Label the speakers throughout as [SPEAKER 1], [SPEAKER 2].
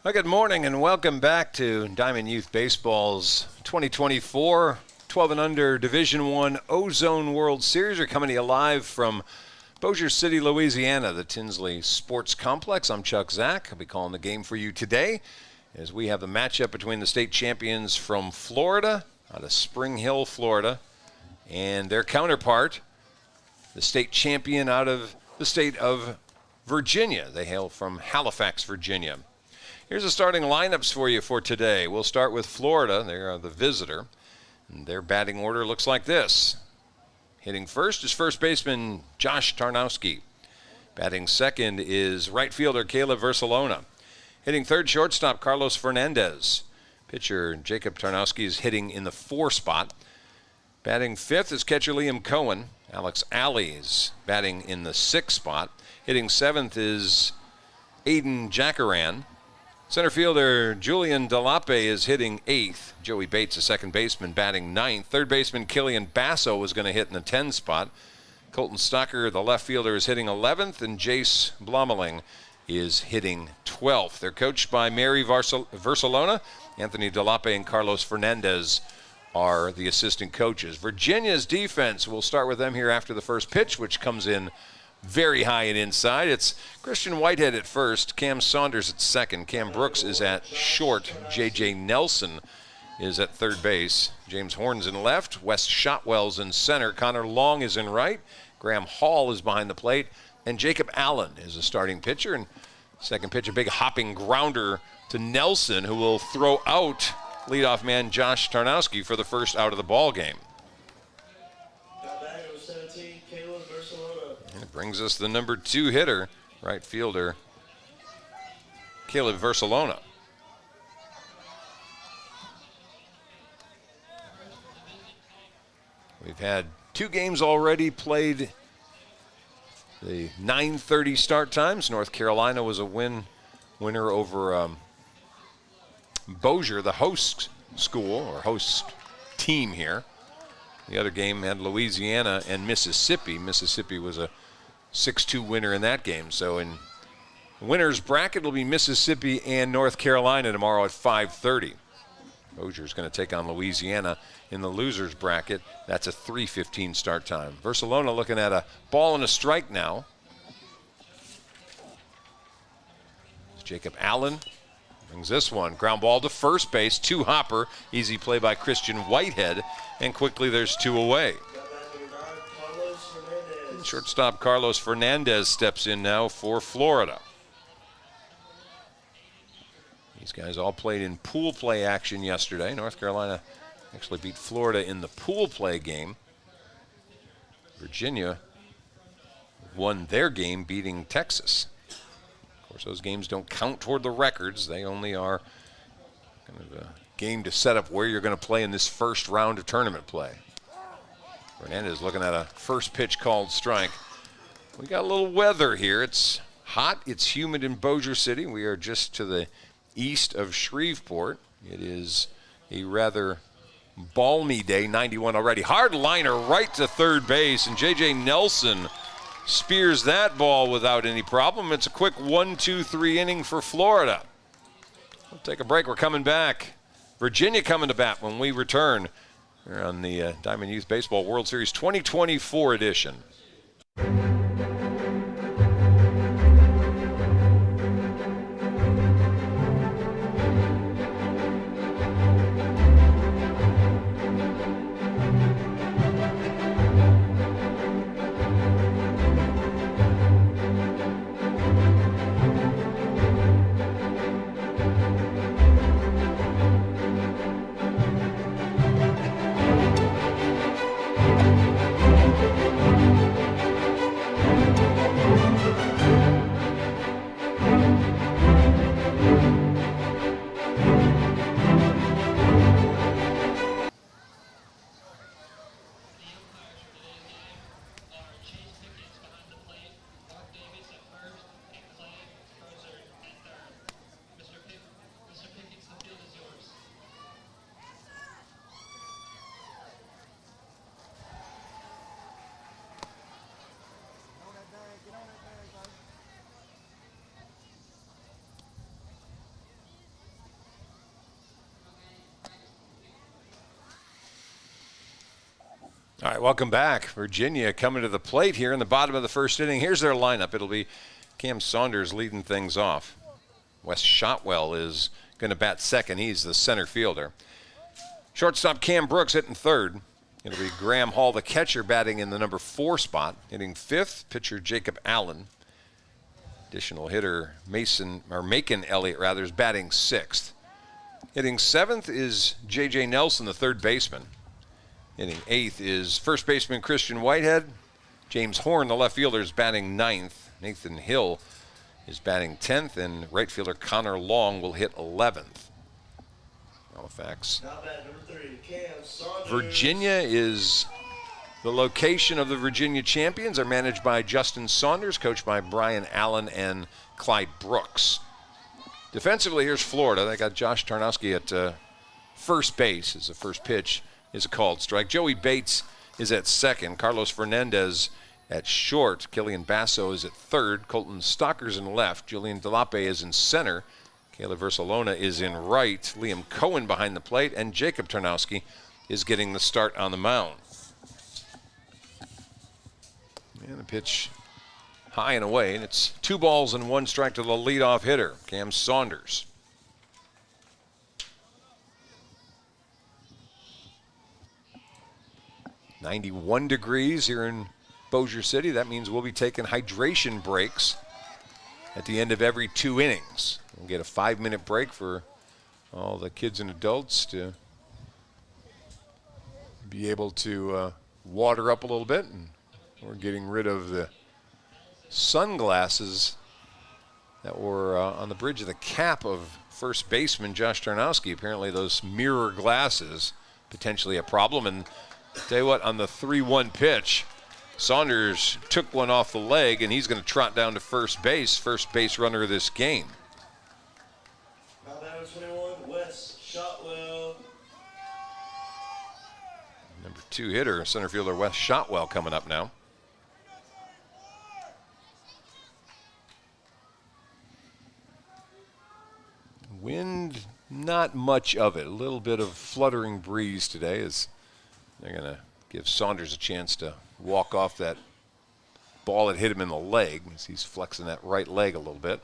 [SPEAKER 1] Well, good morning and welcome back to Diamond Youth Baseball's 2024 12 and under Division I Ozone World Series. We're coming to you live from Bossier City, Louisiana, the Tinsley Sports Complex. I'm Chuck Zach. I'll be calling the game for you today as we have a matchup between the state champions from Florida, out of Spring Hill, Florida, and their counterpart, the state champion out of the state of Virginia. They hail from Halifax, Virginia. Here's the starting lineups for you for today. We'll start with Florida. They are the visitor. And their batting order looks like this. Hitting first is first baseman Josh Tarnowski. Batting second is right fielder Caleb Versalona. Hitting third, shortstop Carlos Fernandez. Pitcher Jacob Tarnowski is hitting in the 4 spot. Batting fifth is catcher Liam Cohen. Alex Alley is batting in the 6 spot. Hitting 7th is Aiden Jackaran. Center fielder Julian Delape is hitting 8th. Joey Bates, a second baseman, batting 9th. Third baseman Killian Basso was going to hit in the 10 spot. Colton Stocker, the left fielder, is hitting 11th, and Jace Blomeling is hitting 12th. They're coached by Mary Versalona. Anthony Delape and Carlos Fernandez are the assistant coaches. Virginia's defense, we'll start with them here after the first pitch, which comes in very high and inside. It's Christian Whitehead at first, Cam Saunders at second, Cam Brooks is at short, J.J. Nelson is at third base, James Horns in left, Wes Shotwell's in center, Connor Long is in right, Graham Hall is behind the plate, and Jacob Allen is a starting pitcher. And second pitch, a big hopping grounder to Nelson, who will throw out leadoff man Josh Tarnowski for the first out of the ball game. And it brings us the number 2 hitter, right fielder Caleb Versalona. We've had 2 games already played. The 9:30 start times. North Carolina was a winner over Bossier, the host school or host team here. The other game had Louisiana and Mississippi. Mississippi was a 6-2 winner in that game. So in the winner's bracket will be Mississippi and North Carolina tomorrow at 5:30. Bossier is going to take on Louisiana in the loser's bracket. That's a 3:15 start time. Versalona looking at a ball and a strike now. Jacob Allen brings this one. Ground ball to first base, 2-hopper. Easy play by Christian Whitehead, and quickly there's 2 away. Shortstop Carlos Fernandez steps in now for Florida. These guys all played in pool play action yesterday. North Carolina actually beat Florida in the pool play game. Virginia won their game beating Texas. Of course, those games don't count toward the records. They only are kind of a game to set up where you're going to play in this first round of tournament play. Fernandez looking at a first pitch called strike. We got a little weather here. It's hot. It's humid in Bossier City. We are just to the east of Shreveport. It is a rather balmy day, 91 already. Hard liner right to third base, and J.J. Nelson spears that ball without any problem. It's a quick 1-2-3 inning for Florida. We'll take a break. We're coming back. Virginia coming to bat when we return. We're on the Diamond Youth Baseball World Series 2024 edition. All right, welcome back. Virginia coming to the plate here in the bottom of the first inning. Here's their lineup. It'll be Cam Saunders leading things off. Wes Shotwell is going to bat second. He's the center fielder. Shortstop Cam Brooks hitting third. It'll be Graham Hall, the catcher, batting in the number 4 spot. Hitting fifth, pitcher Jacob Allen. Additional hitter Macon Elliott is batting sixth. Hitting seventh is J.J. Nelson, the third baseman. Hitting eighth is first baseman Christian Whitehead. James Horn, the left fielder, is batting ninth. Nathan Hill is batting 10th, and right fielder Connor Long will hit 11th. Halifax.
[SPEAKER 2] Now bat number 3, Cam Saunders.
[SPEAKER 1] Virginia is the location of the Virginia champions. Are managed by Justin Saunders, coached by Brian Allen and Clyde Brooks. Defensively, here's Florida. They got Josh Tarnowski at first base as the first pitch is a called strike. Joey Bates is at second. Carlos Fernandez at short. Killian Basso is at third. Colton Stocker's in left. Julian Delape is in center. Kayla Versalona is in right. Liam Cohen behind the plate. And Jacob Tarnowski is getting the start on the mound. And the pitch high and away. And it's 2 balls and 1 strike to the leadoff hitter, Cam Saunders. .91 degrees here in Bossier City. That means we'll be taking hydration breaks at the end of every 2 innings. We'll get a 5-minute break for all the kids and adults to be able to water up a little bit. And we're getting rid of the sunglasses that were on the bridge of the cap of first baseman Josh Tarnowski. Apparently those mirror glasses potentially a problem. And tell you what, on the 3-1 pitch, Saunders took one off the leg, and he's going to trot down to first base runner of this game.
[SPEAKER 2] Now batting 21, Wes Shotwell.
[SPEAKER 1] Number 2 hitter, center fielder Wes Shotwell coming up now. Wind, not much of it. A little bit of fluttering breeze today as they're going to give Saunders a chance to walk off that ball that hit him in the leg as he's flexing that right leg a little bit.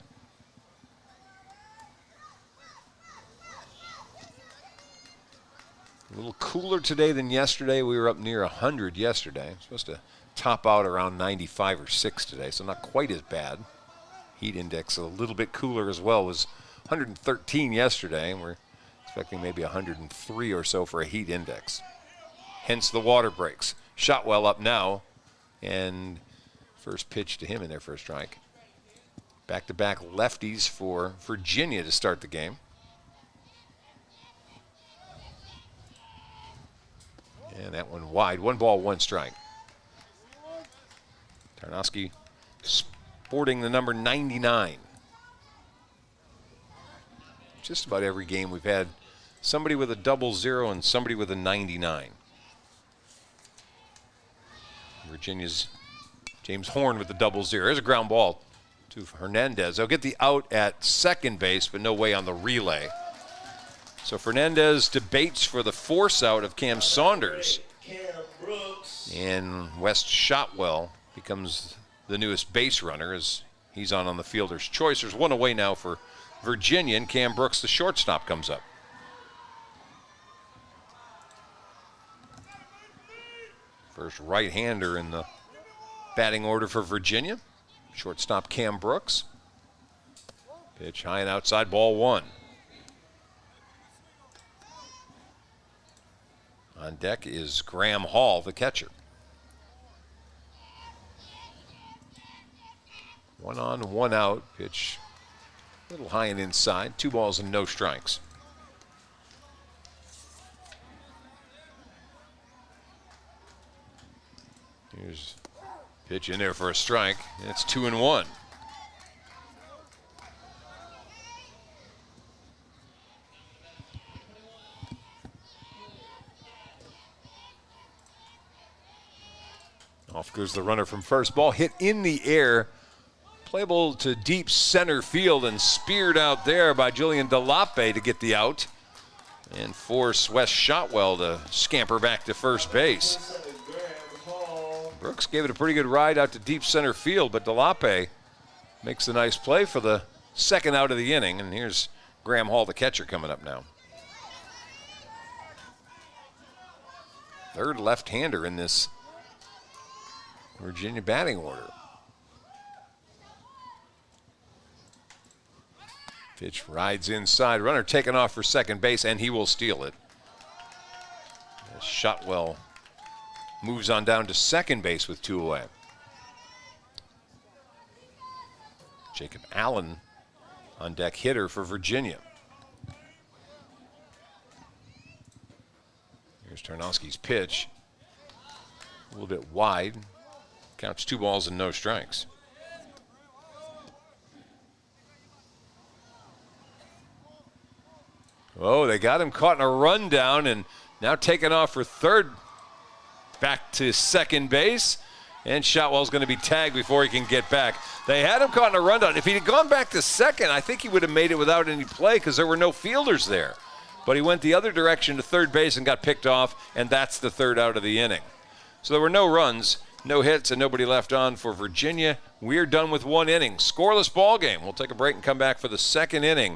[SPEAKER 1] A little cooler today than yesterday. We were up near 100 yesterday. Supposed to top out around 95 or 6 today, so not quite as bad. Heat index a little bit cooler as well. It was 113 yesterday, and we're expecting maybe 103 or so for a heat index. Hence the water breaks. Shotwell up now, and first pitch to him in there for a strike. Back-to-back lefties for Virginia to start the game. And that one wide. 1 ball, 1 strike. Tarnowski sporting the number 99. Just about every game we've had somebody with a 00 and somebody with a 99. Virginia's James Horn with the 00. There's a ground ball to Hernandez. They'll get the out at second base, but no way on the relay. So Fernandez debates for the force out of Cam Saunders.
[SPEAKER 2] Cam Brooks.
[SPEAKER 1] And West Shotwell becomes the newest base runner as he's on the fielder's choice. There's 1 away now for Virginia, and Cam Brooks, the shortstop, comes up. First right-hander in the batting order for Virginia. Shortstop Cam Brooks. Pitch high and outside, ball 1. On deck is Graham Hall, the catcher. 1 on, 1 out. Pitch a little high and inside. 2 balls and no strikes. Here's pitch in there for a strike. It's 2-1. Off goes the runner from first. Ball hit in the air. Playable to deep center field and speared out there by Julian Delape to get the out and force Wes Shotwell to scamper back to first base. Brooks gave it a pretty good ride out to deep center field, but Delape makes a nice play for the second out of the inning. And here's Graham Hall, the catcher, coming up now. Third left-hander in this Virginia batting order. Pitch rides inside. Runner taken off for second base, and he will steal it. As Shotwell moves on down to second base with 2 away. Jacob Allen on deck, hitter for Virginia. Here's Tarnowski's pitch. A little bit wide. Counts 2 balls and no strikes. Oh, they got him caught in a rundown and now taken off for third. Back to second base. And Shotwell's going to be tagged before he can get back. They had him caught in a rundown. If he had gone back to second, I think he would have made it without any play because there were no fielders there. But he went the other direction to third base and got picked off, and that's the third out of the inning. So there were no runs, no hits, and nobody left on for Virginia. We're done with 1 inning. Scoreless ball game. We'll take a break and come back for the second inning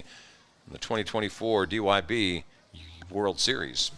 [SPEAKER 1] in the 2024 DYB World Series.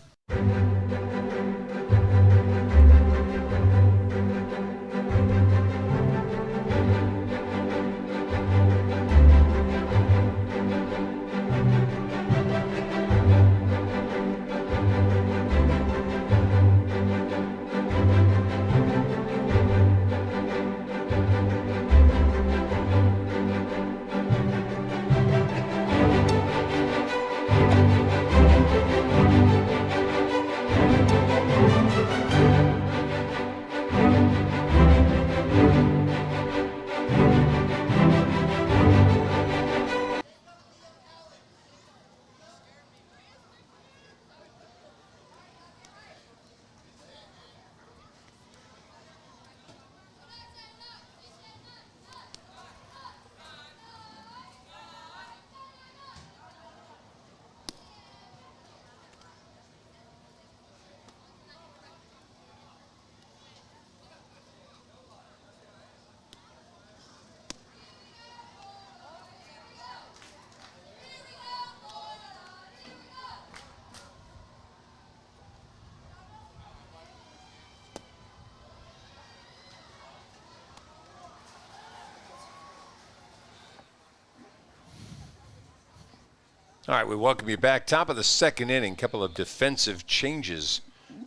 [SPEAKER 1] All right, we welcome you back. Top of the second inning, couple of defensive changes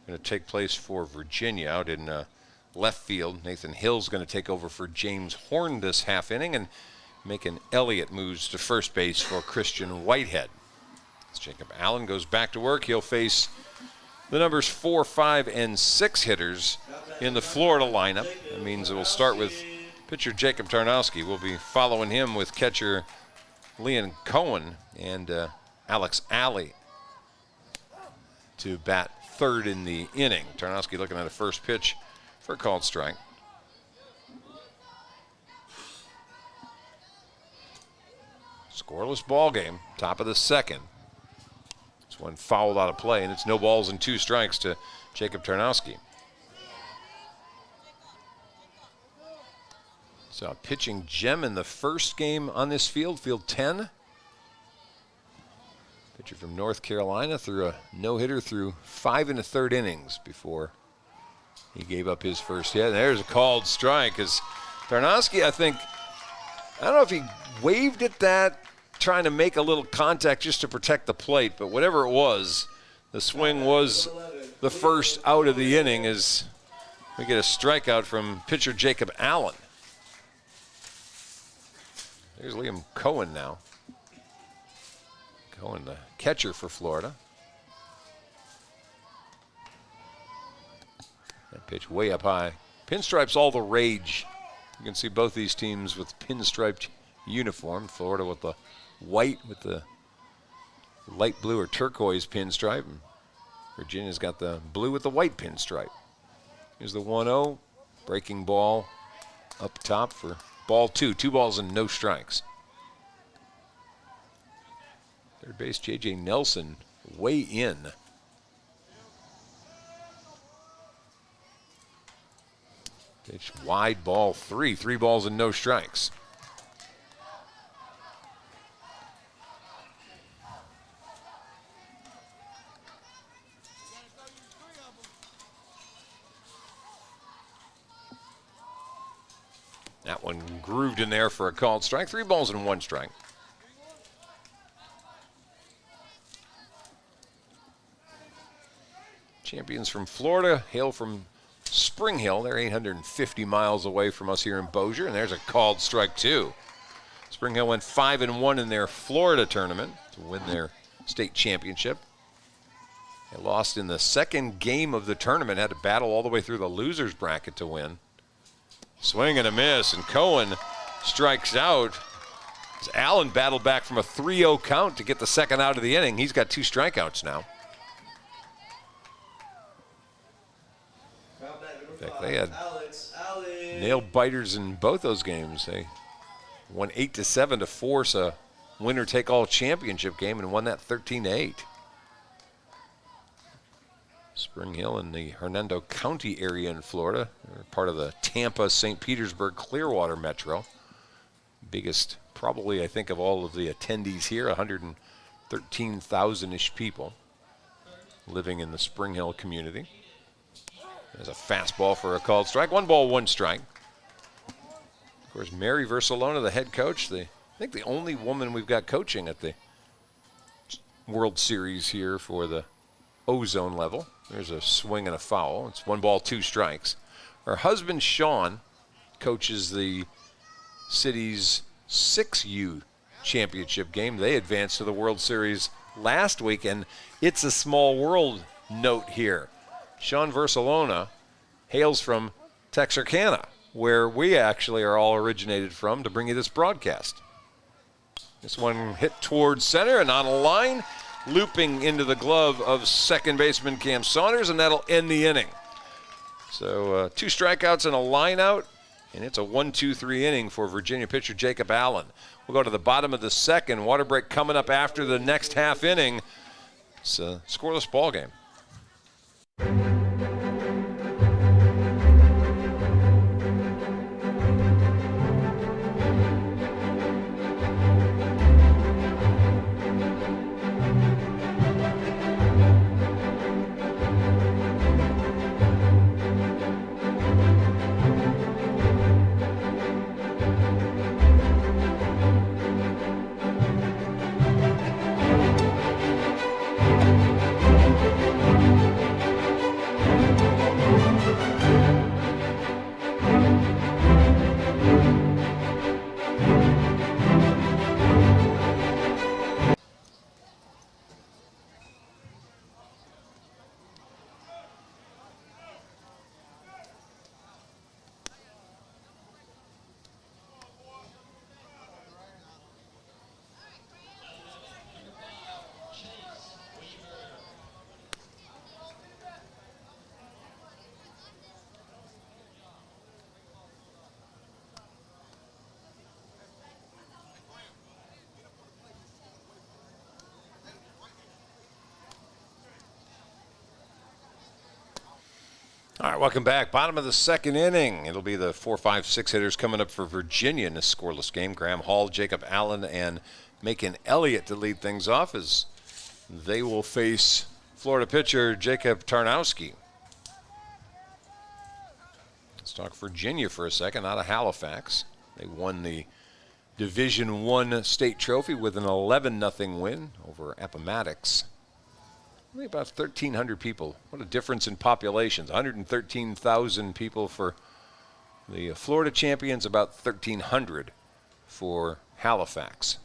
[SPEAKER 1] going to take place for Virginia out in left field. Nathan Hill's going to take over for James Horn this half inning, and Macon Elliott moves to first base for Christian Whitehead. As Jacob Allen goes back to work, he'll face the numbers 4, 5, and 6 hitters in the Florida lineup. That means it will start with pitcher Jacob Tarnowski. We'll be following him with catcher Leon Cohen and Alex Alley to bat third in the inning. Tarnowski looking at a first pitch for a called strike. Scoreless ball game, top of the second. This one fouled out of play, and it's no balls and 2 strikes to Jacob Tarnowski. Saw a pitching gem in the first game on this field, field 10. Pitcher from North Carolina threw a no-hitter through 5 1/3 innings before he gave up his first hit. And there's a called strike as Tarnowski, I don't know if he waved at that, trying to make a little contact just to protect the plate, but whatever it was, the swing was the first out of the inning as we get a strikeout from pitcher Jacob Allen. There's Liam Cohen now. Cohen, the catcher for Florida. That pitch way up high. Pinstripes all the rage. You can see both these teams with pinstriped uniform. Florida with the white with the light blue or turquoise pinstripe. And Virginia's got the blue with the white pinstripe. Here's the 1-0. Breaking ball up top for ball 2. 2 balls and no strikes. Third base, J.J. Nelson way in. Pitch wide, ball 3. 3 balls and no strikes. That one grooved in there for a called strike. 3 balls and 1 strike. Champions from Florida hail from Spring Hill. They're 850 miles away from us here in Bossier, and there's a called strike 2. Spring Hill went 5-1 in their Florida tournament to win their state championship. They lost in the second game of the tournament, had to battle all the way through the losers bracket to win. Swing and a miss, and Cohen strikes out. As Allen battled back from a 3-0 count to get the second out of the inning. He's got 2 strikeouts now. In fact, they had nail biters in both those games. They won 8-7 to force a winner-take-all championship game and won that 13-8. Spring Hill in the Hernando County area in Florida. They're part of the Tampa, St. Petersburg, Clearwater metro. Biggest, probably, I think, of all of the attendees here, 113,000-ish people living in the Spring Hill community. There's a fastball for a called strike. 1 ball, 1 strike. Of course, Mary Versalona, the head coach, I think the only woman we've got coaching at the World Series here for the O-Zone level. There's a swing and a foul. It's 1 ball, 2 strikes. Her husband, Sean, coaches the city's 6U championship game. They advanced to the World Series last week, and it's a small world note here. Sean Versalona hails from Texarkana, where we actually are all originated from to bring you this broadcast. This one hit towards center and on a line, looping into the glove of second baseman Cam Saunders, and that'll end the inning. So 2 strikeouts and a line out, and it's a 1-2-3 inning for Virginia pitcher Jacob Allen. We'll go to the bottom of the second. Water break coming up after the next half inning. It's a scoreless ball game. All right, welcome back. Bottom of the second inning. It'll be the 4, 5, 6 hitters coming up for Virginia in this scoreless game. Graham Hall, Jacob Allen, and Macon Elliott to lead things off as they will face Florida pitcher Jacob Tarnowski. Let's talk Virginia for a second, out of Halifax. They won the Division I state trophy with an 11-0 win over Appomattox. Only about 1,300 people. What a difference in populations. 113,000 people for the Florida champions, about 1,300 for Halifax.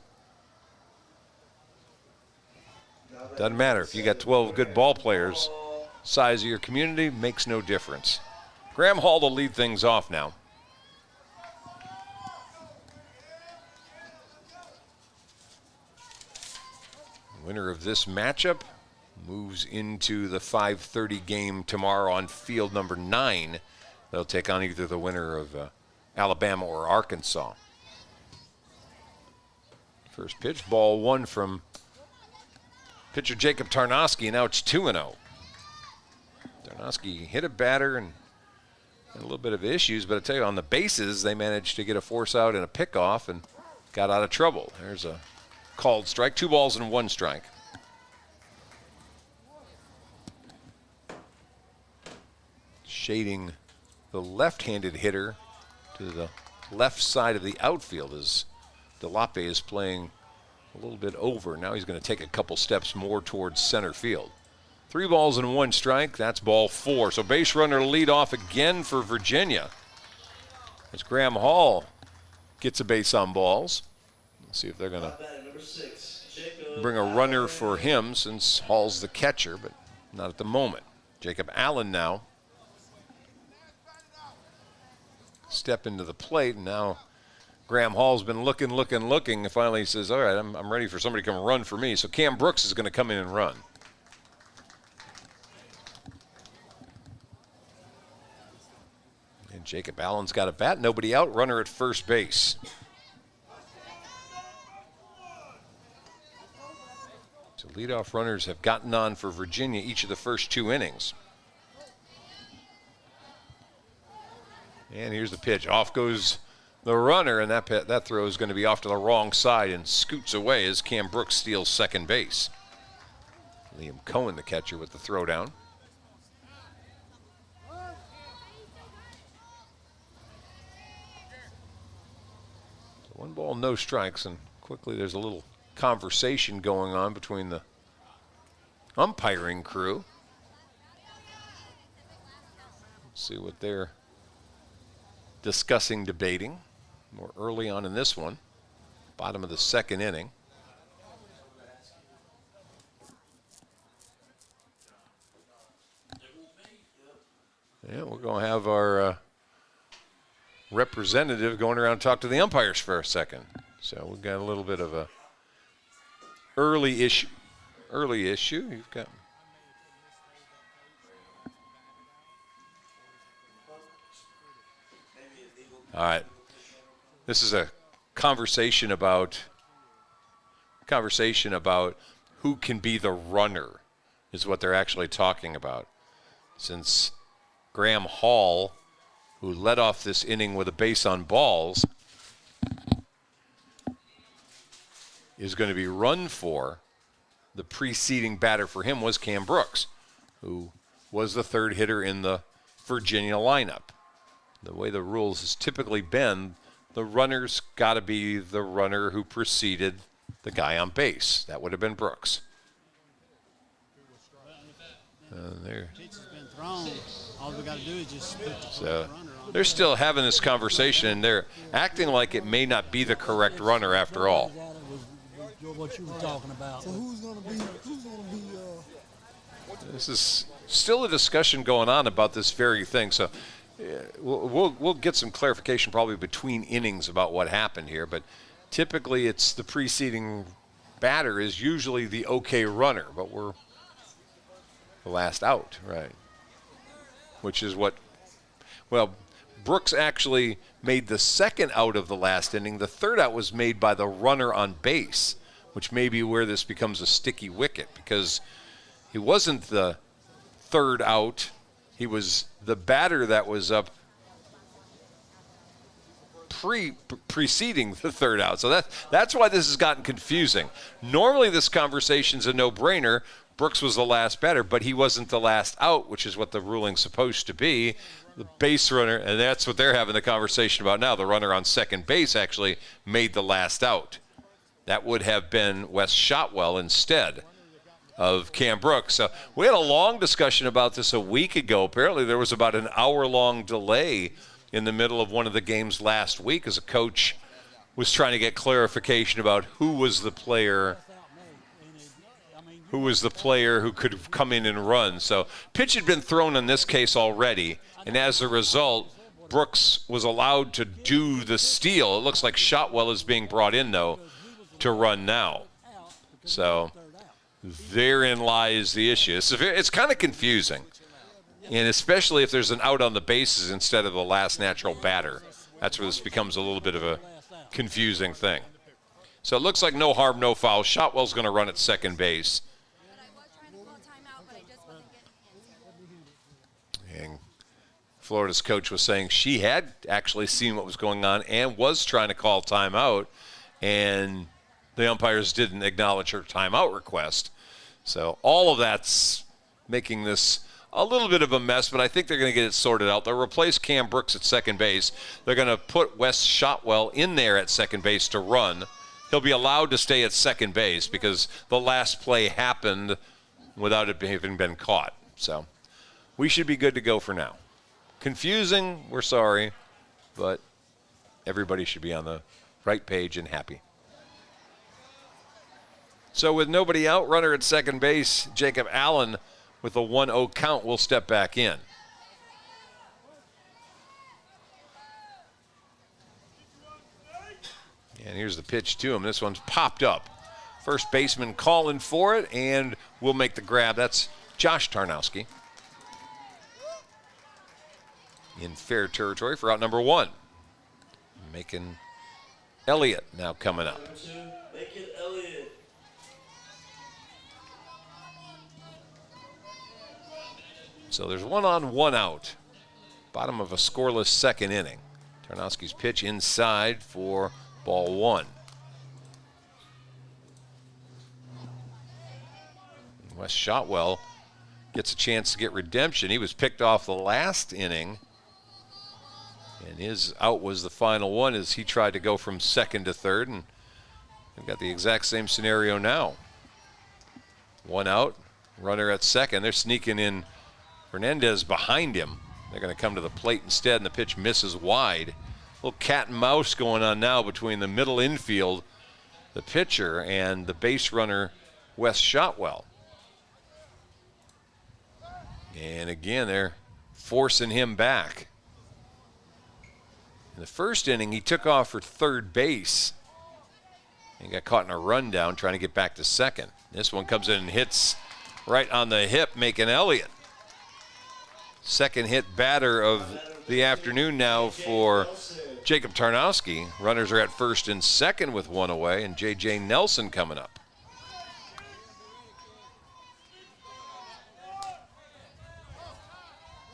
[SPEAKER 1] Doesn't matter. If you got 12 good ball players, size of your community makes no difference. Graham Hall to lead things off now. Winner of this matchup moves into the 5:30 game tomorrow on field number 9. They'll take on either the winner of Alabama or Arkansas. First pitch, ball 1 from pitcher Jacob Tarnowski. Now it's 2-0. Tarnowski hit a batter and a little bit of issues, but I tell you, on the bases, they managed to get a force out and a pickoff and got out of trouble. There's a called strike. 2 balls and 1 strike. Shading the left-handed hitter to the left side of the outfield as DeLape is playing a little bit over. Now he's going to take a couple steps more towards center field. 3 balls and 1 strike. That's ball 4. So base runner lead off again for Virginia. As Graham Hall gets a base on balls. Let's see if they're going to bring a runner for him since Hall's the catcher, but not at the moment. Jacob Allen now. Step into the plate, and now Graham Hall's been looking, and finally says, all right, I'm ready for somebody to come run for me. So Cam Brooks is going to come in and run. And Jacob Allen's got a bat, nobody out, runner at first base. So leadoff runners have gotten on for Virginia each of the first 2 innings. And here's the pitch. Off goes the runner, and that throw is going to be off to the wrong side and scoots away as Cam Brooks steals second base. Liam Cohen, the catcher, with the throw down. So 1 ball, no strikes, and quickly there's a little conversation going on between the umpiring crew. Let's see what they're discussing, debating. More early on in this one, bottom of the 2nd inning. Yeah, we're going to have our representative going around and talk to the umpires for a second. So we've got a little bit of a early issue. You've got all right. This is a conversation about who can be the runner is what they're actually talking about. Since Graham Hall, who led off this inning with a base on balls, is going to be run for, the preceding batter for him was Cam Brooks, who was the 3rd hitter in the Virginia lineup. The way the rules has typically been, the runner's got to be the runner who preceded the guy on base. That would have been Brooks. There.
[SPEAKER 3] All we got to do is just put the
[SPEAKER 1] So
[SPEAKER 3] runner on.
[SPEAKER 1] they're still having this conversation, and they're acting like it may not be the correct runner after all.
[SPEAKER 3] What you were talking about.
[SPEAKER 4] So who's gonna be
[SPEAKER 1] This is still a discussion going on about this very thing. So we'll get some clarification probably between innings about what happened here. But typically, it's the preceding batter is usually the okay runner, but we're the last out, right? Which is what, well, Brooks actually made the 2nd out of the last inning. The 3rd out was made by the runner on base, which may be where this becomes a sticky wicket, because he wasn't the 3rd out. He was the batter that was up preceding the 3rd out. So that's why this has gotten confusing. Normally this conversation's a no-brainer. Brooks was the last batter, but he wasn't the last out, which is what the ruling's supposed to be. The base runner, and that's what they're having the conversation about now. The runner on second base actually made the last out. That would have been Wes Shotwell instead of Cam Brooks. So we had a long discussion about this a week ago. Apparently there was about an hour-long delay in the middle of one of the games last week as a coach was trying to get clarification about who was the player who could come in and run. So pitch had been thrown in this case already, and as a result, Brooks was allowed to do the steal. It looks like Shotwell is being brought in, though, to run now. So therein lies the issue. It's kind of confusing, and especially if there's an out on the bases instead of the last natural batter. That's where this becomes a little bit of a confusing thing. So it looks like no harm, no foul. Shotwell's going to run at second base. And Florida's coach was saying she had actually seen what was going on and was trying to call timeout, and the umpires didn't acknowledge her timeout request. So all of that's making this a little bit of a mess, but I think they're going to get it sorted out. They'll replace Cam Brooks at second base. They're going to put Wes Shotwell in there at second base to run. He'll be allowed to stay at second base because the last play happened without it having been caught. So we should be good to go for now. Confusing, we're sorry, but everybody should be on the right page and happy. So with nobody out, runner at second base, Jacob Allen with a 1-0 count will step back in. And here's the pitch to him. This one's popped up. First baseman calling for it, and will make the grab. That's Josh Tarnowski in fair territory for out number 1. Macon Elliott now coming up.
[SPEAKER 2] Number 2, Macon Elliott.
[SPEAKER 1] So there's 1 on, 1 out. Bottom of a scoreless second inning. Tarnowski's pitch inside for ball 1. Wes Shotwell gets a chance to get redemption. He was picked off the last inning, and his out was the final one as he tried to go from second to third, and we've got the exact same scenario now. 1 out, runner at second. They're sneaking in Fernandez behind him. They're going to come to the plate instead, and the pitch misses wide. A little cat and mouse going on now between the middle infield, the pitcher, and the base runner, Wes Shotwell. And again, they're forcing him back. In the first inning, he took off for third base. He got caught in a rundown trying to get back to second. This one comes in and hits right on the hip, Macon Elliott. Second hit batter of the afternoon now for Jacob Tarnowski. Runners are at first and second with 1 away, and J.J. Nelson coming up.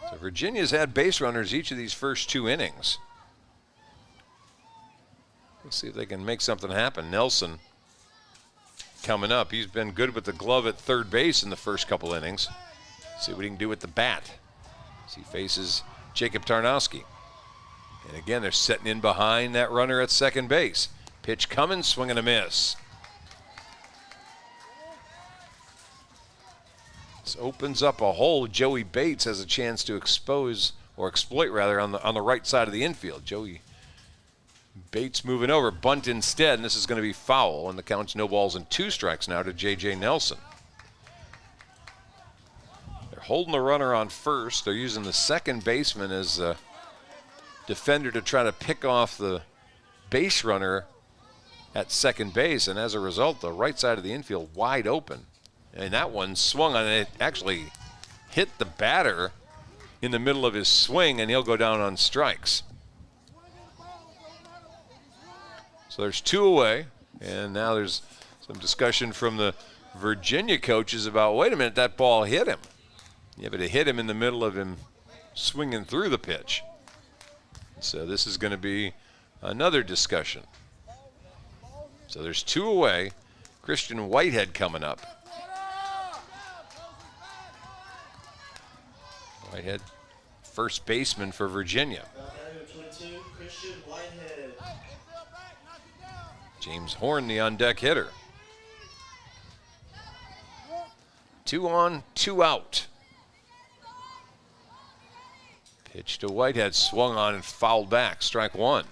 [SPEAKER 1] So Virginia's had base runners each of these first 2 innings. Let's see if they can make something happen. Nelson coming up. He's been good with the glove at third base in the first couple innings. See what he can do with the bat as he faces Jacob Tarnowski. And again, they're setting in behind that runner at second base. Pitch coming, swing and a miss. This opens up a hole. Joey Bates has a chance to exploit on the right side of the infield. Joey Bates moving over, bunt instead, and this is going to be foul, and the count's no balls and 2 strikes now to J.J. Nelson. They're holding the runner on first. They're using the second baseman as a defender to try to pick off the base runner at second base, and as a result, the right side of the infield wide open. And that one swung on it, actually hit the batter in the middle of his swing, and he'll go down on strikes. So there's 2 away, and now there's some discussion from the Virginia coaches about, wait a minute, that ball hit him. Yeah, but it hit him in the middle of him swinging through the pitch. So this is going to be another discussion. So there's 2 away. Christian Whitehead coming up. Whitehead, first baseman for Virginia.
[SPEAKER 2] Number 22, Christian Whitehead.
[SPEAKER 1] James Horn, the on-deck hitter. 2 on, 2 out. Pitch to Whitehead, swung on and fouled back. Strike 1.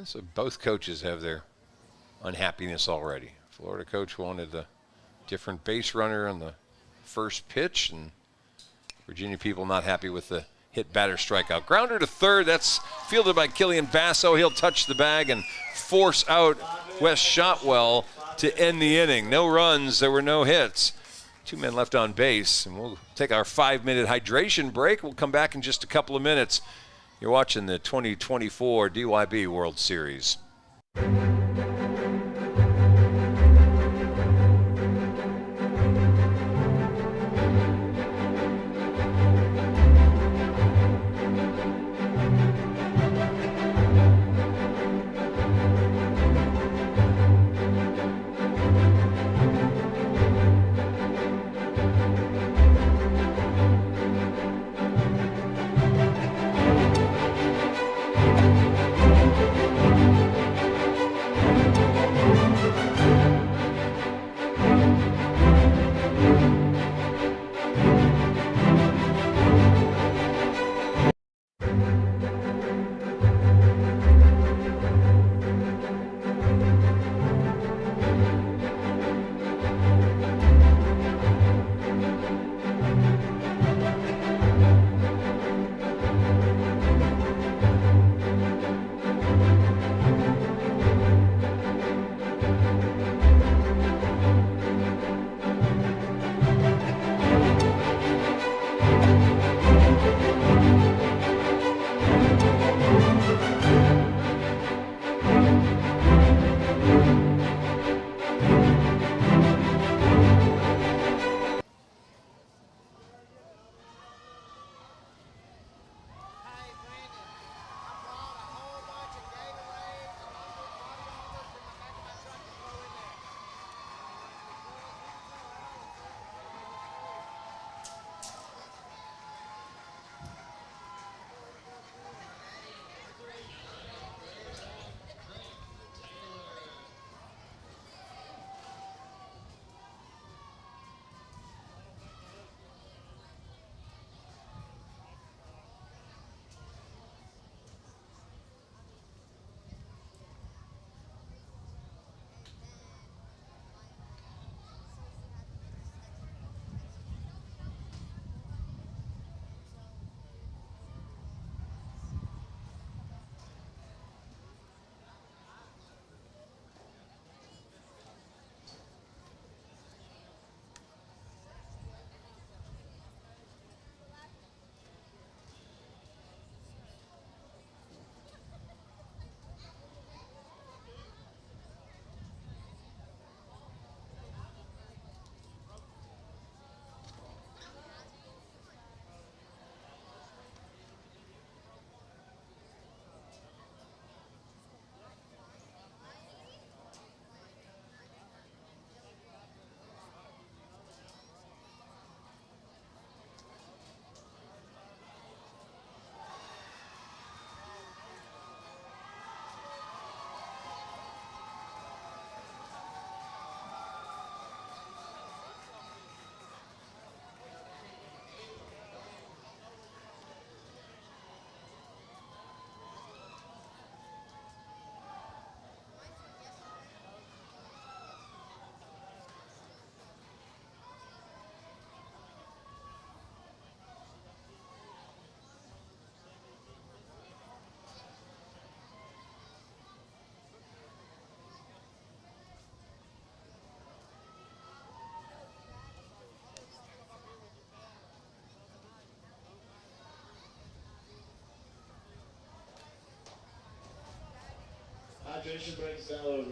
[SPEAKER 1] So both coaches have their unhappiness already. Florida coach wanted the different base runner on the first pitch, and Virginia people not happy with the hit batter strikeout. Grounder to third. That's fielded by Killian Basso. He'll touch the bag and force out Wes Shotwell to end the inning. No runs. There were no hits. 2 men left on base, and we'll take our 5-minute hydration break. We'll come back in just a couple of minutes. You're watching the 2024 DYB World Series.
[SPEAKER 2] Hydration break is now over.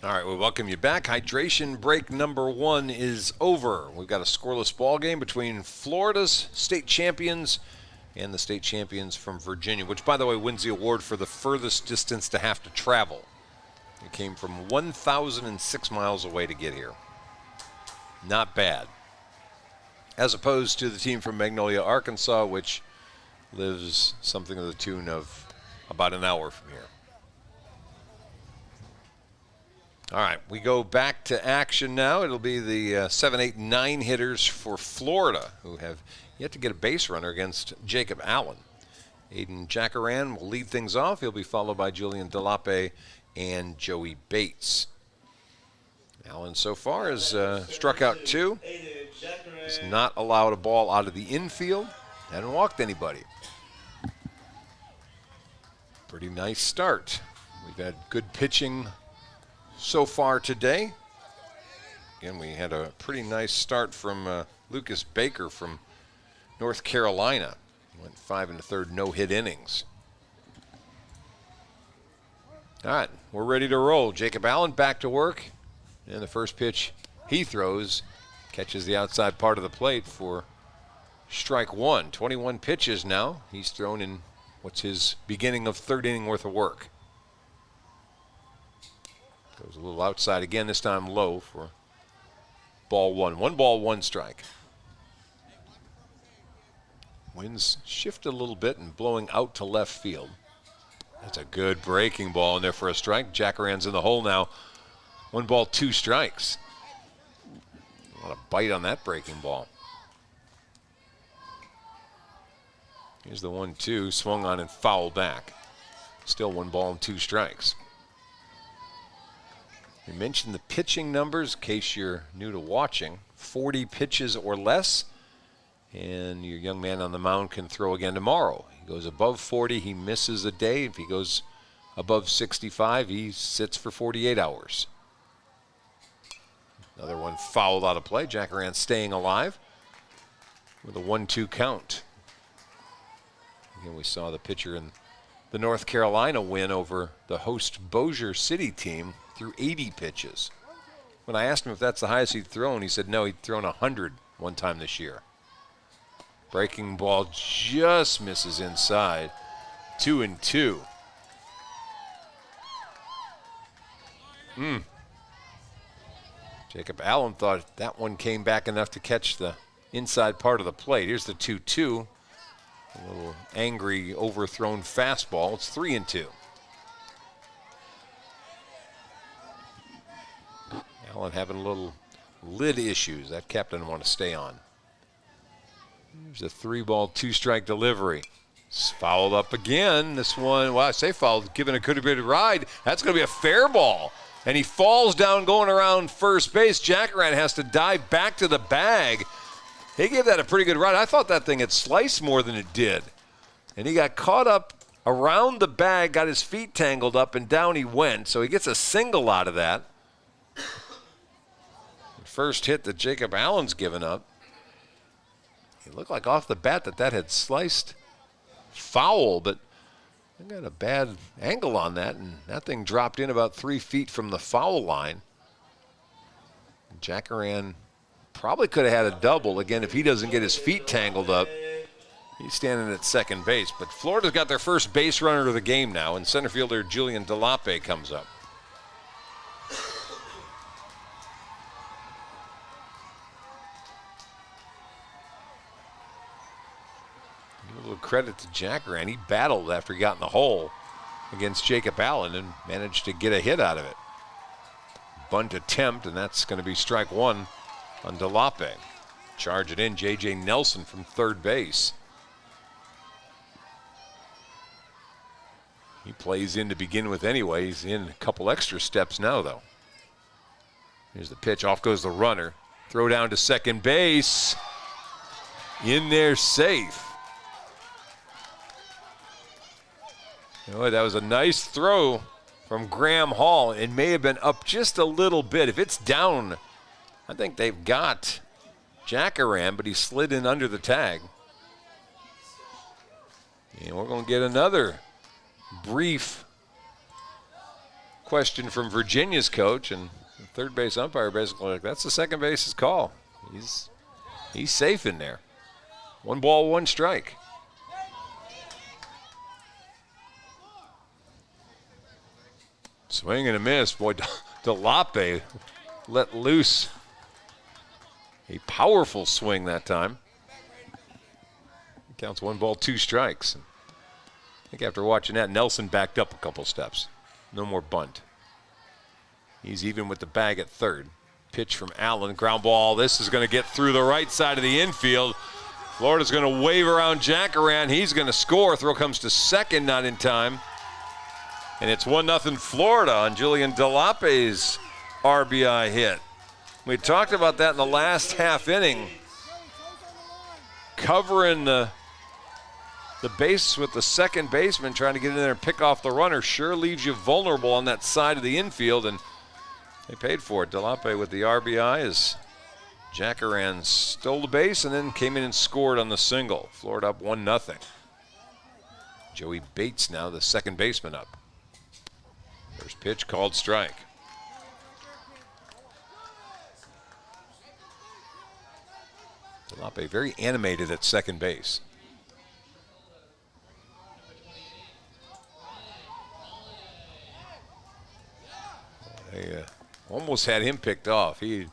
[SPEAKER 1] All right, we welcome you back. Hydration break number 1 is over. We've got a scoreless ball game between Florida's state champions and the state champions from Virginia, which, by the way, wins the award for the furthest distance to have to travel. It came from 1,006 miles away to get here. Not bad. As opposed to the team from Magnolia, Arkansas, which lives something to the tune of about an hour from here. All right, we go back to action now. It'll be the 7, 8, 9 hitters for Florida, who have yet to get a base runner against Jacob Allen. Aiden Jackaran will lead things off. He'll be followed by Julian Delape and Joey Bates. Allen so far has struck out 2. He's not allowed a ball out of the infield. Hasn't walked anybody. Pretty nice start. We've had good pitching so far today. Again, we had a pretty nice start from Lucas Baker from North Carolina. He went 5 1/3 no-hit innings. All right, we're ready to roll. Jacob Allen back to work. And the first pitch he throws catches the outside part of the plate for strike 1. 21 pitches now. He's thrown in what's his beginning of 3rd inning worth of work. Goes a little outside again, this time low for ball 1. 1 ball, 1 strike. Winds shift a little bit and blowing out to left field. That's a good breaking ball in there for a strike. Jackaran's in the hole now. 1 ball, 2 strikes. A lot of bite on that breaking ball. Here's the 1-2, swung on and fouled back. Still 1 ball and 2 strikes. We mentioned the pitching numbers in case you're new to watching. 40 pitches or less, and your young man on the mound can throw again tomorrow. He goes above 40, he misses a day. If he goes above 65, he sits for 48 hours. Another one fouled out of play. Jackaran staying alive with a 1-2 count. Again, we saw the pitcher in the North Carolina win over the host Bossier City team through 80 pitches. When I asked him if that's the highest he'd thrown, he said no, he'd thrown 100 one time this year. Breaking ball just misses inside. 2-2. Jacob Allen thought that one came back enough to catch the inside part of the plate. Here's the 2-2. A little angry, overthrown fastball. It's 3-2. Allen having a little lid issues. That captain didn't want to stay on. There's a 3 ball, 2 strike delivery. It's fouled up again. This one, well, I say fouled, given a could have been a ride. That's going to be a fair ball. And he falls down going around first base. Jackaran has to dive back to the bag. He gave that a pretty good ride. I thought that thing had sliced more than it did. And he got caught up around the bag, got his feet tangled up, and down he went. So he gets a single out of that. The first hit that Jacob Allen's given up. It looked like off the bat that had sliced foul, but I got a bad angle on that, and that thing dropped in about 3 feet from the foul line. Jackaran probably could have had a double. Again, if he doesn't get his feet tangled up, he's standing at second base. But Florida's got their first base runner of the game now, and center fielder Julian Delape comes up. Give a little credit to Jackaran. He battled after he got in the hole against Jacob Allen and managed to get a hit out of it. Bunt attempt, and that's going to be strike 1 on Delape. Charge it in, J.J. Nelson from third base. He plays in to begin with anyway. He's in a couple extra steps now, though. Here's the pitch. Off goes the runner. Throw down to second base. In there safe. Boy, that was a nice throw from Graham Hall. It may have been up just a little bit. If it's down, I think they've got Jackaran, but he slid in under the tag. And we're going to get another brief question from Virginia's coach, and the third base umpire basically like, that's the second base's call. He's safe in there. 1 ball, 1 strike. Swing and a miss. Boy, DeLape let loose a powerful swing that time. Counts 1 ball, 2 strikes. I think after watching that, Nelson backed up a couple steps. No more bunt. He's even with the bag at third. Pitch from Allen, ground ball. This is going to get through the right side of the infield. Florida's going to wave around Jackaran. He's going to score. Throw comes to second, not in time. And it's 1-0 Florida on Julian DeLape's RBI hit. We talked about that in the last half inning. Covering the base with the second baseman, trying to get in there and pick off the runner, sure leaves you vulnerable on that side of the infield, and they paid for it. DeLape with the RBI as Jackaran stole the base and then came in and scored on the single. Florida up 1-0. Joey Bates now the second baseman up. First pitch called strike. DeLape very animated at second base. They almost had him picked off. He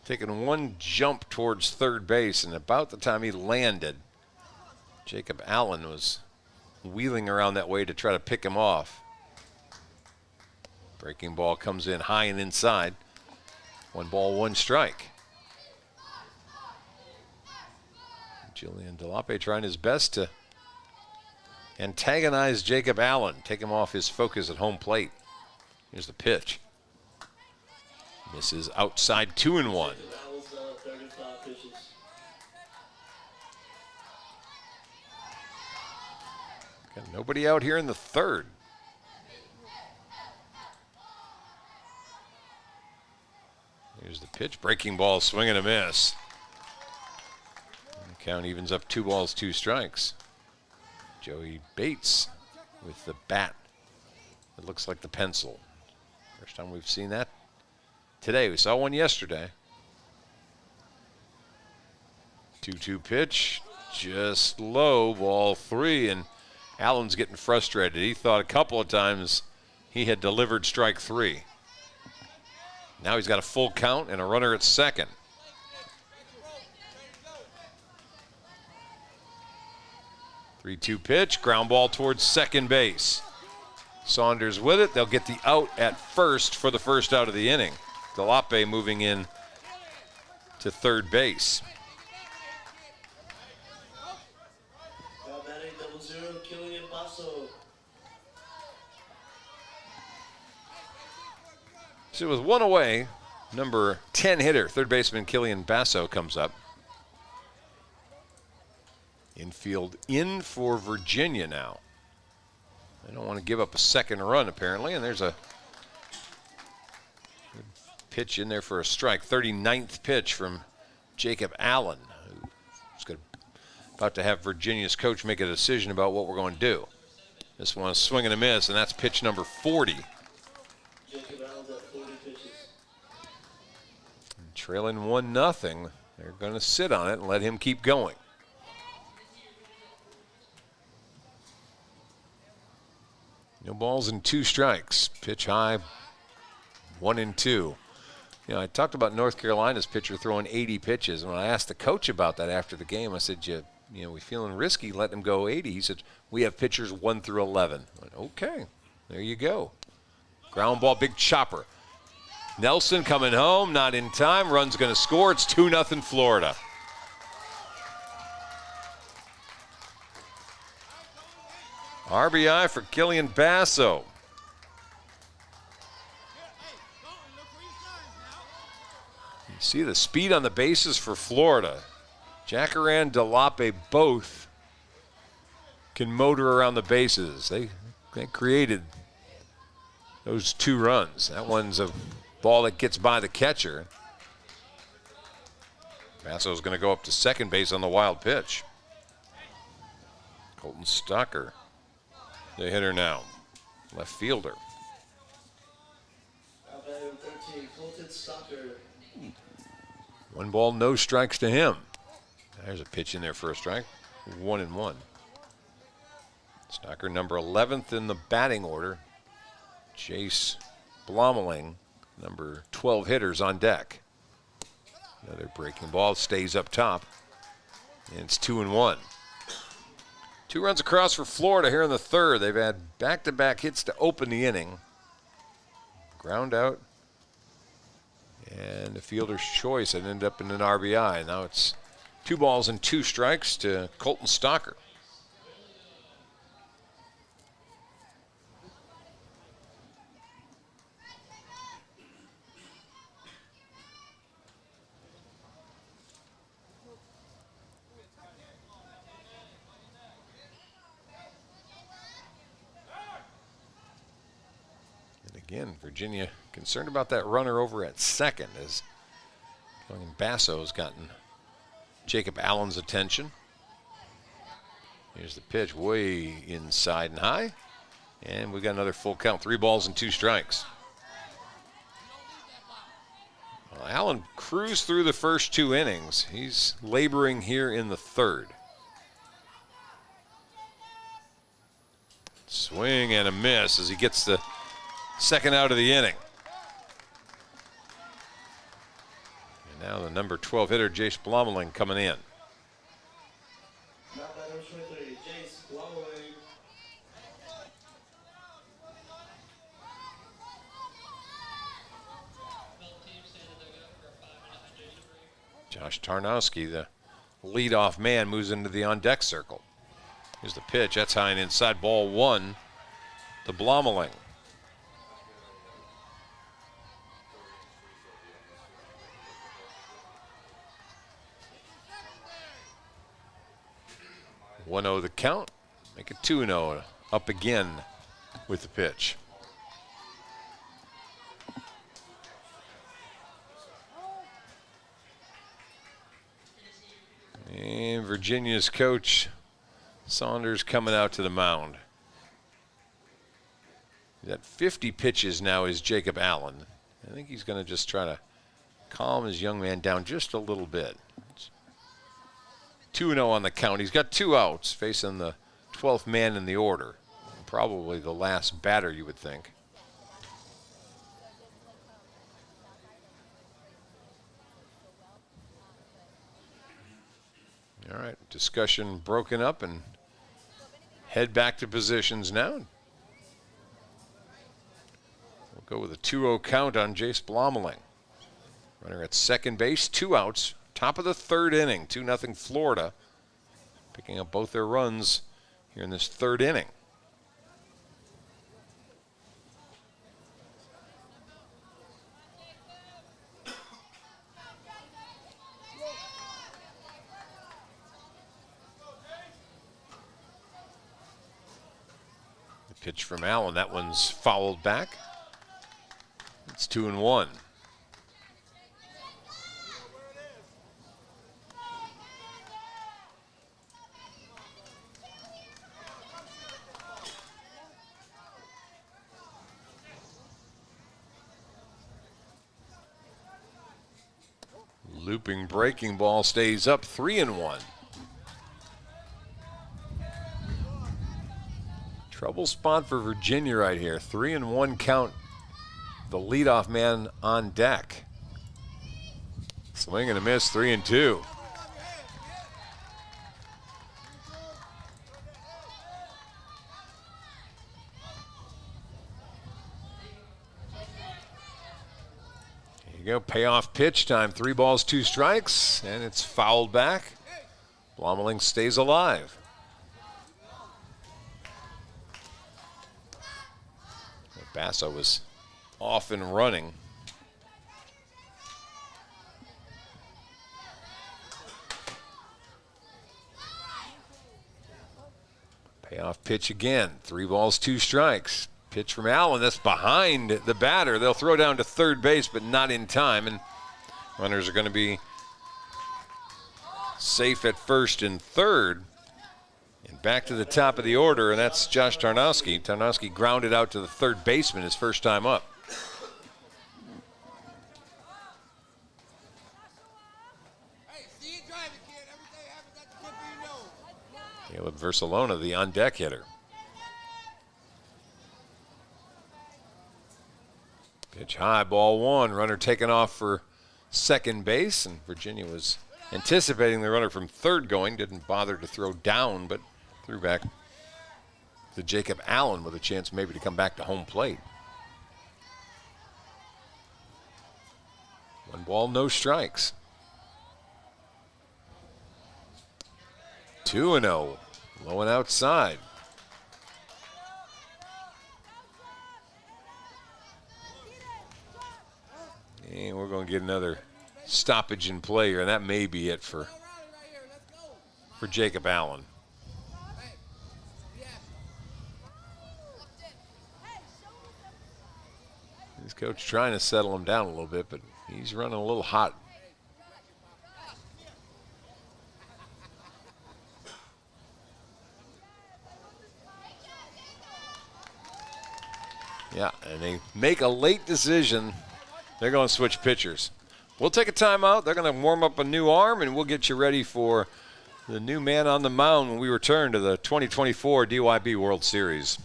[SPEAKER 1] taken 1 jump towards third base, and about the time he landed, Jacob Allen was wheeling around that way to try to pick him off. Breaking ball comes in high and inside. 1 ball, 1 strike. Julian DeLape trying his best to antagonize Jacob Allen, take him off his focus at home plate. Here's the pitch. Misses outside, 2-1. Got nobody out here in the third. Here's the pitch. Breaking ball, swing and a miss. And the count evens up 2 balls, 2 strikes. Joey Bates with the bat. It looks like the pencil. First time we've seen that today. We saw one yesterday. 2-2 pitch. Just low, ball 3. And Allen's getting frustrated. He thought a couple of times he had delivered strike 3. Now he's got a full count and a runner at second. Three-two pitch, ground ball towards second base. Saunders with it. They'll get the out at first for the first out of the inning. DeLape moving in to third base. So with 1 away, number 10 hitter, third baseman Killian Basso comes up. Infield in for Virginia now. They don't want to give up a second run apparently, and there's a good pitch in there for a strike. 39th pitch from Jacob Allen, who's about to have Virginia's coach make a decision about what we're going to do. This one is swing and a miss, and that's pitch number 40. Trailing 1-0, they're going to sit on it and let him keep going. No balls and 2 strikes. Pitch high, 1-2. You know, I talked about North Carolina's pitcher throwing 80 pitches. And when I asked the coach about that after the game, I said, you know, we feeling risky letting him go 80. He said, we have pitchers 1 through 11. I went, okay, there you go. Ground ball, big chopper. Nelson coming home, not in time. Run's going to score. It's 2-0 Florida. RBI for Killian Basso. You see the speed on the bases for Florida. Jackaran, DeLape both can motor around the bases. They created those 2 runs. That one's a ball that gets by the catcher. Basso's going to go up to second base on the wild pitch. Colton Stocker, the hitter now, left fielder. 1 ball, no strikes to him. There's a pitch in there for a strike. 1-1. Stocker number 11th in the batting order. Jace Blommeling, number 12 hitters on deck. Another breaking ball, stays up top. And it's 2-1. 2 runs across for Florida here in the third. They've had back-to-back hits to open the inning. Ground out. And the fielder's choice and ended up in an RBI. Now it's 2 balls and 2 strikes to Colton Stocker. Again, Virginia concerned about that runner over at second as Killian Basso's gotten Jacob Allen's attention. Here's the pitch way inside and high. And we got another full count, 3 balls and 2 strikes. Well, Allen cruised through the first 2 innings. He's laboring here in the third. Swing and a miss as he gets the second out of the inning. And now the number 12 hitter, Jace Blommeling, coming in.
[SPEAKER 2] Now number 23, Jace Blommeling.
[SPEAKER 1] Josh Tarnowski, the leadoff man, moves into the on-deck circle. Here's the pitch. That's high and inside, ball 1 to Blommeling. One 0 the count. Make it 2-0. Up again with the pitch. And Virginia's coach Saunders coming out to the mound. He's at 50 pitches now is Jacob Allen. I think he's going to just try to calm his young man down just a little bit. 2-0 on the count. He's got 2 outs facing the 12th man in the order. Probably the last batter, you would think. All right, discussion broken up and head back to positions now. We'll go with a 2-0 count on Jace Blommeling. Runner at second base, 2 outs. Top of the third inning, 2-0 Florida, picking up both their runs here in this third inning. The pitch from Allen, that one's fouled back. It's 2-1. Looping breaking ball stays up, 3-1. Trouble spot for Virginia right here. 3-1 count. The leadoff man on deck. Swing and a miss, 3-2. Go payoff pitch time, 3 balls, 2 strikes, and it's fouled back. Blommeling stays alive. Basso was off and running. Payoff pitch again, 3 balls, 2 strikes. Pitch from Allen, that's behind the batter. They'll throw down to third base, but not in time. And runners are going to be safe at first and third. And back to the top of the order, and that's Josh Tarnowski. Tarnowski grounded out to the third baseman his first time up. Caleb Versalona, the on-deck hitter. Pitch high, ball one. Runner taken off for second base, and Virginia was anticipating the runner from third going. Didn't bother to throw down, but threw back to Jacob Allen with a chance maybe to come back to home plate. 1 ball, no strikes. 2-0. Low and outside. And we're going to get another stoppage in play here, and that may be it for Jacob Allen. His coach trying to settle him down a little bit, but he's running a little hot. Yeah, and they make a late decision. They're going to switch pitchers. We'll take a timeout. They're going to warm up a new arm, and we'll get you ready for the new man on the mound when we return to the 2024 DYB World Series.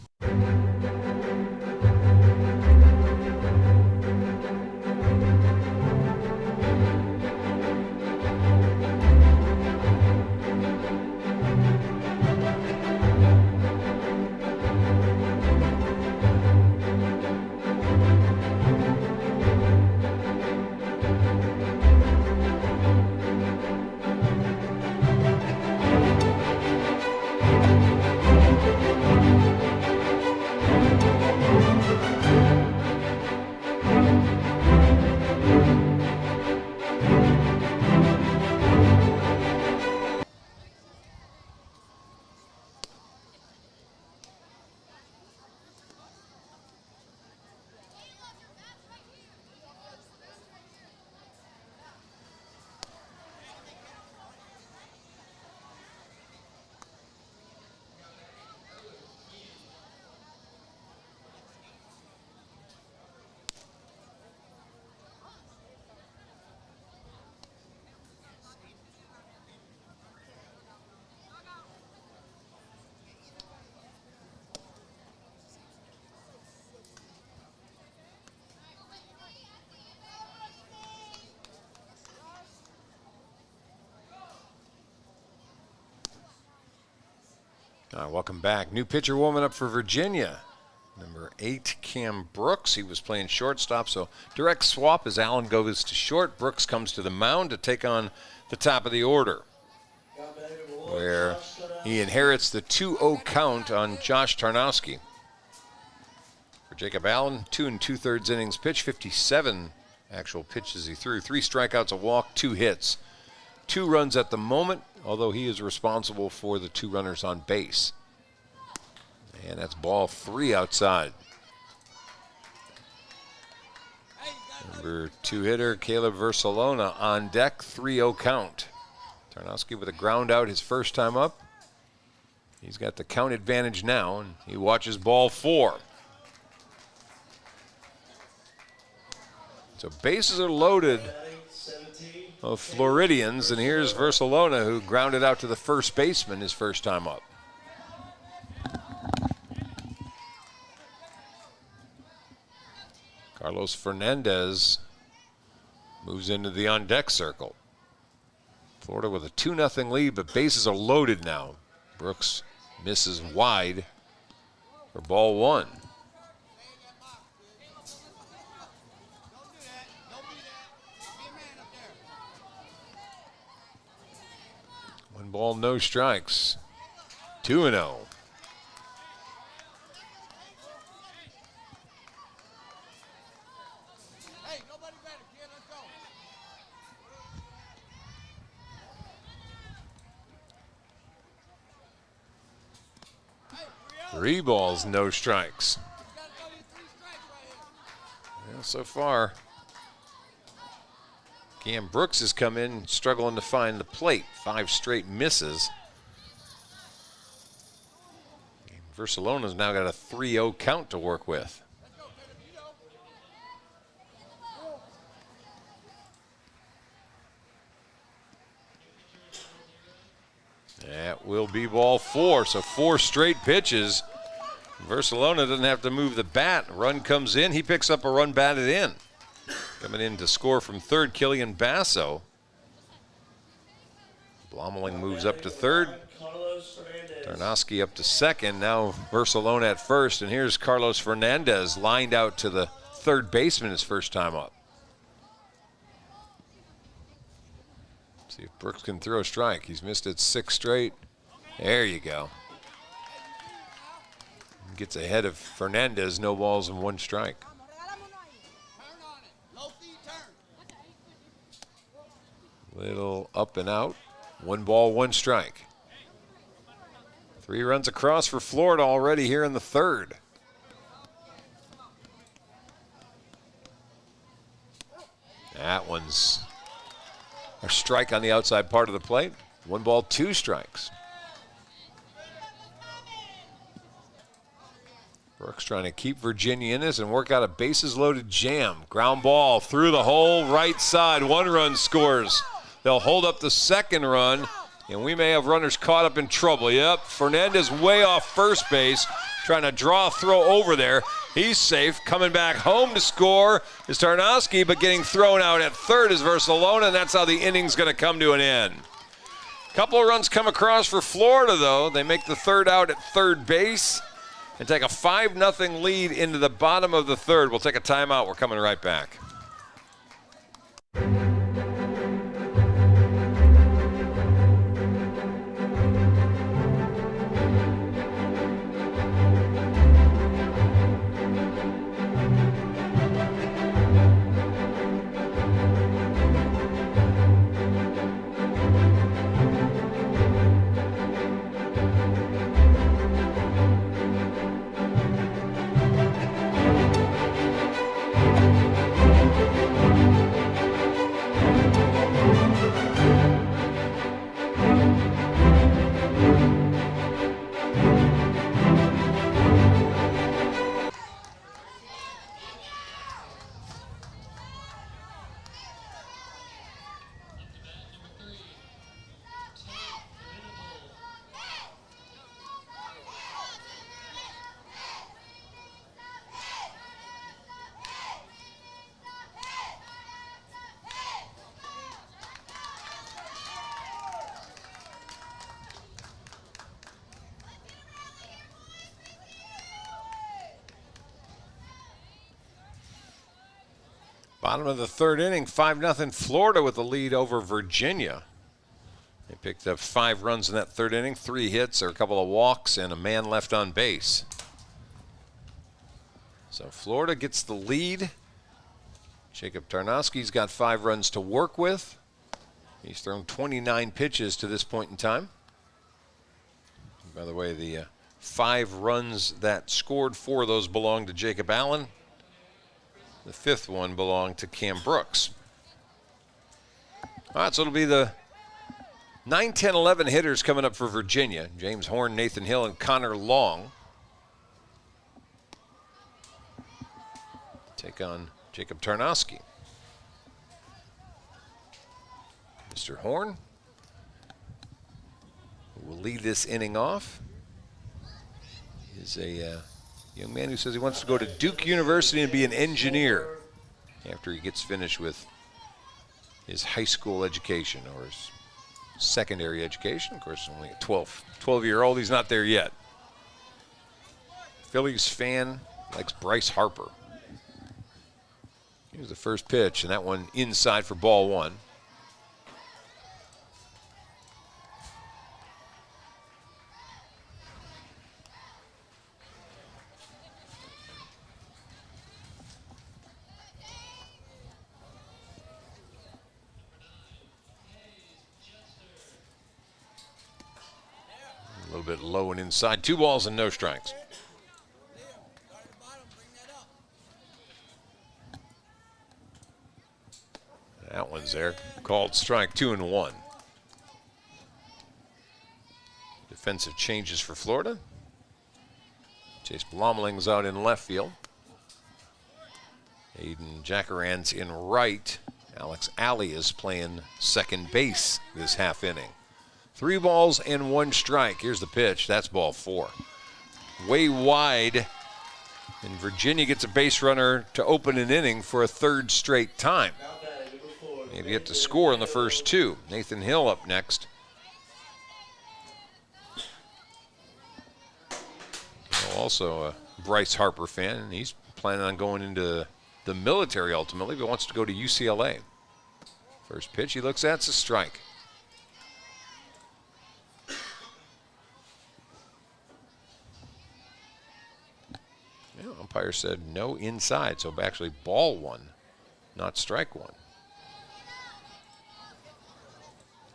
[SPEAKER 1] All right, welcome back. New pitcher warming up for Virginia. Number 8, Cam Brooks. He was playing shortstop, so direct swap as Allen goes to short. Brooks comes to the mound to take on the top of the order, where he inherits the 2-0 count on Josh Tarnowski. For Jacob Allen, 2 2/3 innings pitch, 57 actual pitches he threw. 3 strikeouts, a walk, 2 hits. 2 runs at the moment, although he is responsible for the 2 runners on base. And that's ball 3 outside. Number 2 hitter, Caleb Versalona on deck, 3-0 count. Tarnowski with a ground out his first time up. He's got the count advantage now, and he watches ball 4. So bases are loaded of Floridians, and here's Versalona, who grounded out to the first baseman his first time up. Carlos Fernandez moves into the on-deck circle. Florida with a 2-0 lead, but bases are loaded now. Brooks misses wide for ball 1. One ball, no strikes. 2-0. Three balls, no strikes. Well, so far, Cam Brooks has come in struggling to find the plate. 5 straight misses. Versalona's now got a 3-0 count to work with. That That will be ball 4. So 4 straight pitches. Versalona doesn't have to move the bat. Run comes in. He picks up a run batted in. Coming in to score from third, Killian Basso. Blommeling moves up to third.
[SPEAKER 2] Carlos Fernandez.
[SPEAKER 1] Tarnowski up to second. Now Versalona at first. And here's Carlos Fernandez lined out to the third baseman his first time up. See if Brooks can throw a strike. He's missed it 6 straight. There you go. Gets ahead of Fernandez. No balls and 1 strike. Little up and out. 1 ball, 1 strike. 3 runs across for Florida already here in the third. That one's a strike on the outside part of the plate. 1 ball, 2 strikes. Brooks trying to keep Virginia in this and work out a bases loaded jam. Ground ball through the hole, right side. 1 run scores. They'll hold up the second run, and we may have runners caught up in trouble. Yep, Fernandez way off first base, trying to draw a throw over there. He's safe. Coming back home to score is Tarnowski, but getting thrown out at third is Versalona, and that's how the inning's going to come to an end. Couple of runs come across for Florida, though. They make the third out at third base and take a 5-0 lead into the bottom of the third. We'll take a timeout. We're coming right back. Bottom of the third inning, 5-0 Florida with the lead over Virginia. They picked up 5 runs in that third inning, 3 hits, or a couple of walks, and a man left on base. So Florida gets the lead. Jacob Tarnowski's got 5 runs to work with. He's thrown 29 pitches to this point in time. By the way, the 5 runs that scored, 4 of those belong to Jacob Allen. The 5th one belonged to Cam Brooks. All right, so it'll be the 9, 10, 11 hitters coming up for Virginia. James Horn, Nathan Hill, and Connor Long take on Jacob Tarnowski. Mr. Horn, who will lead this inning off, is a young man who says he wants to go to Duke University and be an engineer after he gets finished with his high school education or his secondary education. Of course, only a 12-year-old. He's not there yet. Phillies fan, likes Bryce Harper. Here's the first pitch, and that one inside for ball 1. A little bit low and inside. 2 balls and no strikes. That one's there. Called strike 2 and 1. Defensive changes for Florida. Chase Blomling's out in left field. Aiden Jackaran's in right. Alex Alley is playing second base this half inning. 3 balls and 1 strike. Here's the pitch. That's ball 4. Way wide. And Virginia gets a base runner to open an inning for a 3rd straight time. They've yet to score in the first 2. Nathan Hill up next. Also a Bryce Harper fan, and he's planning on going into the military ultimately, but wants to go to UCLA. First pitch he looks at, it's a strike. Yeah, umpire said no inside, so actually ball 1, not strike 1.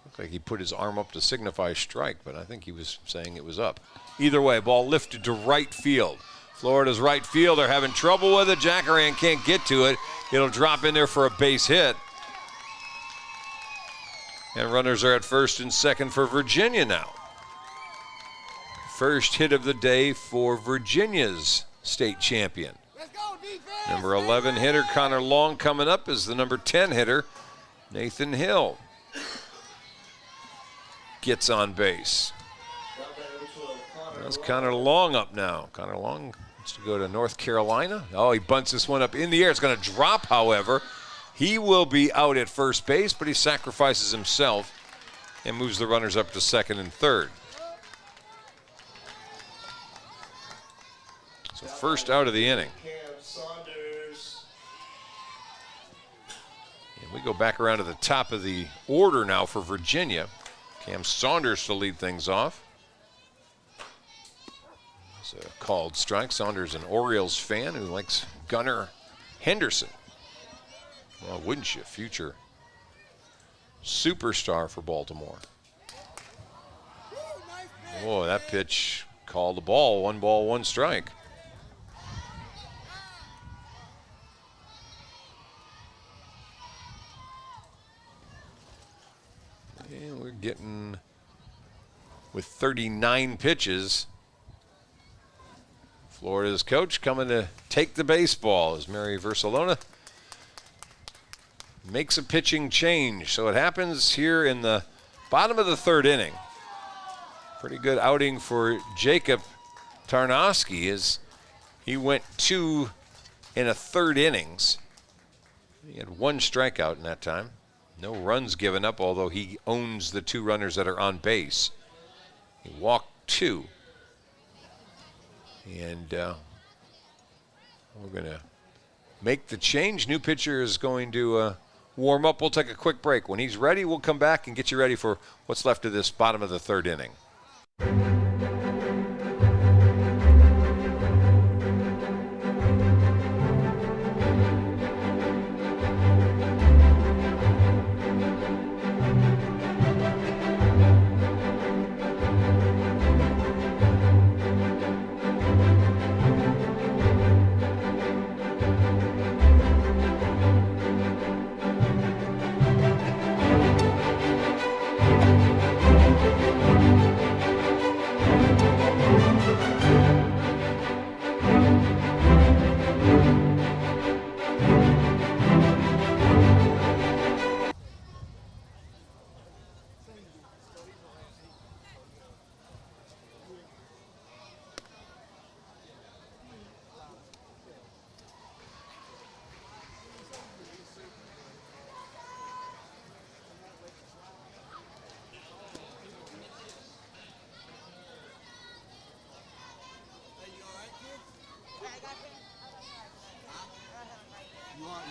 [SPEAKER 1] Looked like he put his arm up to signify strike, but I think he was saying it was up. Either way, ball lifted to right field. Florida's right field, they're having trouble with it. Jackaran can't get to it. It'll drop in there for a base hit. And runners are at first and second for Virginia now. First hit of the day for Virginia's state champion.
[SPEAKER 4] Let's go, defense.
[SPEAKER 1] Number 11 hitter Connor Long coming up is the number 10 hitter Nathan Hill. Gets on base. That's Connor Long up now. Connor Long wants to go to North Carolina. Oh, he bunts this one up in the air. It's going to drop, however. He will be out at first base, but he sacrifices himself and moves the runners up to second and third. So first out of the inning. And we go back around to the top of the order now for Virginia. Cam Saunders to lead things off. It's a called strike. Saunders, an Orioles fan who likes Gunnar Henderson. Well, wouldn't you? Future superstar for Baltimore. Oh, that pitch called the ball. 1 ball, 1 strike. And we're getting with 39 pitches. Florida's coach coming to take the baseball as Mary Versalona makes a pitching change. So it happens here in the bottom of the 3rd inning. Pretty good outing for Jacob Tarnowski as he went 2 in a 3rd innings. He had 1 strikeout in that time. No runs given up, although he owns the 2 runners that are on base. He walked 2. And we're going to make the change. New pitcher is going to warm up. We'll take a quick break. When he's ready, we'll come back and get you ready for what's left of this bottom of the 3rd inning.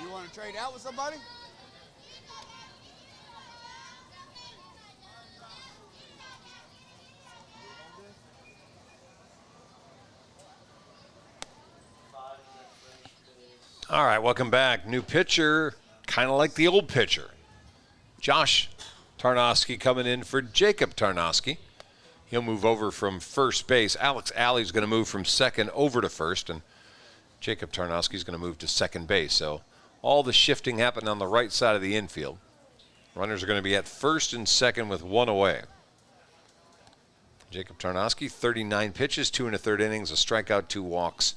[SPEAKER 4] You want to trade out with somebody?
[SPEAKER 1] All right, welcome back. New pitcher, kind of like the old pitcher. Josh Tarnowski coming in for Jacob Tarnowski. He'll move over from first base. Alex Alley's going to move from second over to first, and Jacob Tarnowski's going to move to second base. So all the shifting happened on the right side of the infield. Runners are going to be at first and second with 1 away. Jacob Tarnowski, 39 pitches, 2 1/3 innings, a strikeout, 2 walks,